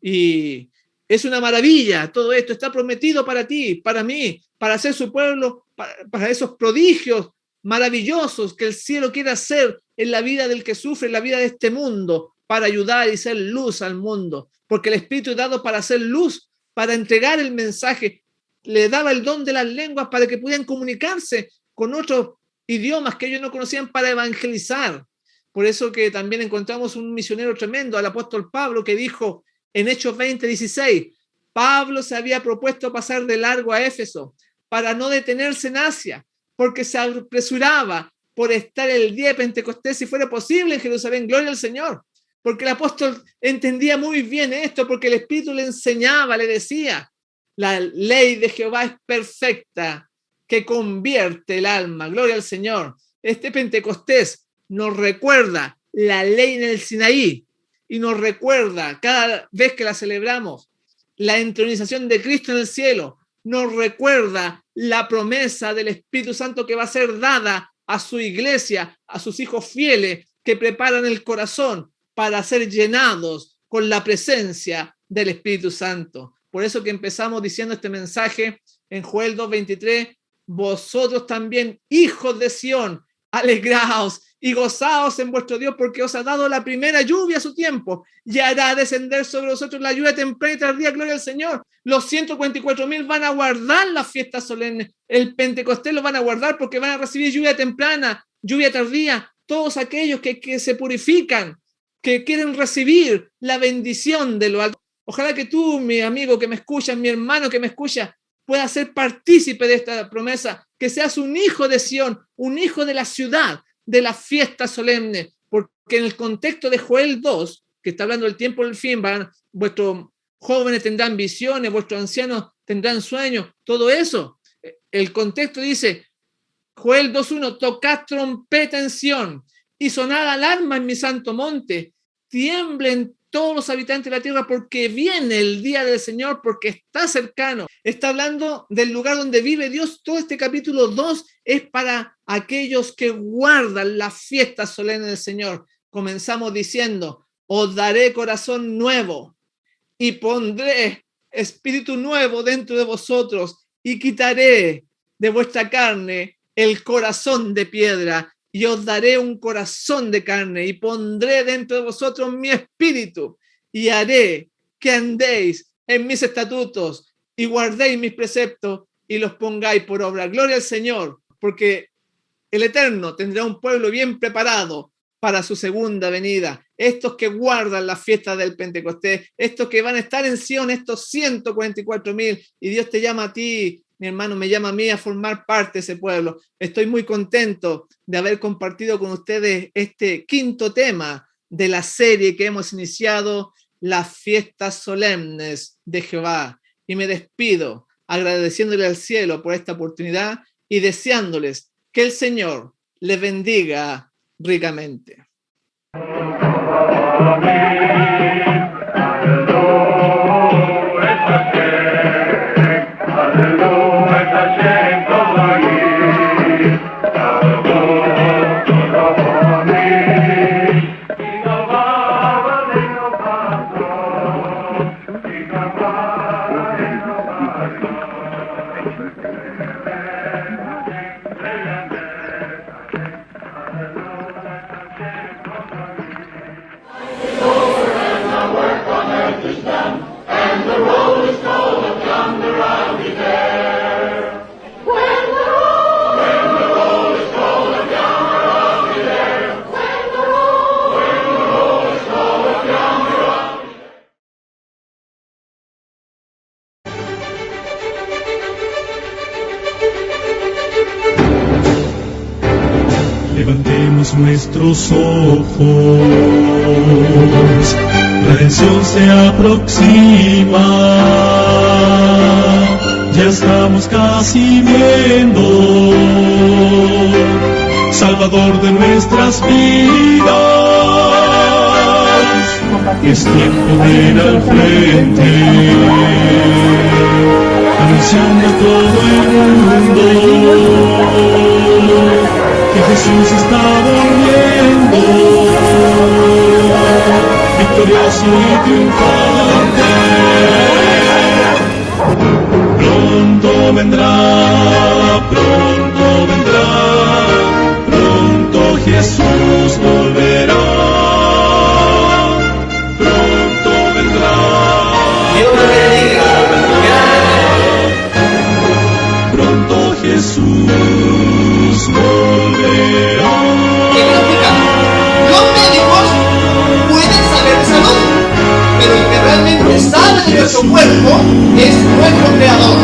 Y es una maravilla. Todo esto está prometido para ti, para mí, para hacer su pueblo, para esos prodigios maravillosos que el cielo quiere hacer en la vida del que sufre, en la vida de este mundo, para ayudar y ser luz al mundo. Porque el Espíritu es dado para hacer luz, para entregar el mensaje. Le daba el don de las lenguas para que pudieran comunicarse con otros idiomas que ellos no conocían para evangelizar. Por eso que también encontramos un misionero tremendo, al apóstol Pablo, que dijo en Hechos 20:16, Pablo se había propuesto pasar de largo a Éfeso para no detenerse en Asia, porque se apresuraba por estar el día de Pentecostés, si fuera posible, en Jerusalén. Gloria al Señor. Porque el apóstol entendía muy bien esto, porque el Espíritu le enseñaba, le decía, la ley de Jehová es perfecta, que convierte el alma. Gloria al Señor. Este Pentecostés nos recuerda la ley en el Sinaí y nos recuerda cada vez que la celebramos la entronización de Cristo en el cielo. Nos recuerda la promesa del Espíritu Santo que va a ser dada a su iglesia, a sus hijos fieles que preparan el corazón para ser llenados con la presencia del Espíritu Santo. Por eso que empezamos diciendo este mensaje en Joel 2:23, vosotros también, hijos de Sión, alegraos y gozaos en vuestro Dios, porque os ha dado la primera lluvia a su tiempo y hará descender sobre vosotros la lluvia temprana y tardía. Gloria al Señor. Los 144,000 van a guardar las fiestas solemnes. El Pentecostés lo van a guardar porque van a recibir lluvia temprana, lluvia tardía. Todos aquellos que se purifican, que quieren recibir la bendición de lo alto. Ojalá que tú, mi amigo que me escuchas, mi hermano que me escucha, puedas ser partícipe de esta promesa, que seas un hijo de Sión, un hijo de la ciudad, de la fiesta solemne, porque en el contexto de Joel 2, que está hablando del tiempo del fin, vuestros jóvenes tendrán visiones, vuestros ancianos tendrán sueños, todo eso. El contexto dice, Joel 2:1, tocad trompeta en Sión y sonad alarma en mi santo monte. Tiemblen todos los habitantes de la tierra porque viene el día del Señor, porque está cercano. Está hablando del lugar donde vive Dios. Todo este capítulo 2 es para aquellos que guardan las fiestas solemnes del Señor. Comenzamos diciendo, os daré corazón nuevo y pondré espíritu nuevo dentro de vosotros y quitaré de vuestra carne el corazón de piedra y os daré un corazón de carne y pondré dentro de vosotros mi espíritu y haré que andéis en mis estatutos y guardéis mis preceptos y los pongáis por obra. Gloria al Señor, porque el Eterno tendrá un pueblo bien preparado para su segunda venida. Estos que guardan las fiestas del Pentecostés, estos que van a estar en Sion, estos 144,000, y Dios te llama a ti, mi hermano, me llama a mí a formar parte de ese pueblo. Estoy muy contento de haber compartido con ustedes este quinto tema de la serie que hemos iniciado, las fiestas solemnes de Jehová. Y me despido agradeciéndole al cielo por esta oportunidad y deseándoles que el Señor les bendiga ricamente. Levantemos nuestros ojos, la redención se aproxima, ya estamos casi viendo, Salvador de nuestras vidas, es tiempo de ir al frente, anunciando a todo el mundo, que Jesús está volviendo, victorioso y triunfante. Pronto vendrá, pronto Jesús volverá, pronto vendrá. Dios te bendiga. Pronto Jesús volverá. Significa, los médicos pueden saber de salud, pero el que realmente sabe de nuestro cuerpo es nuestro Creador.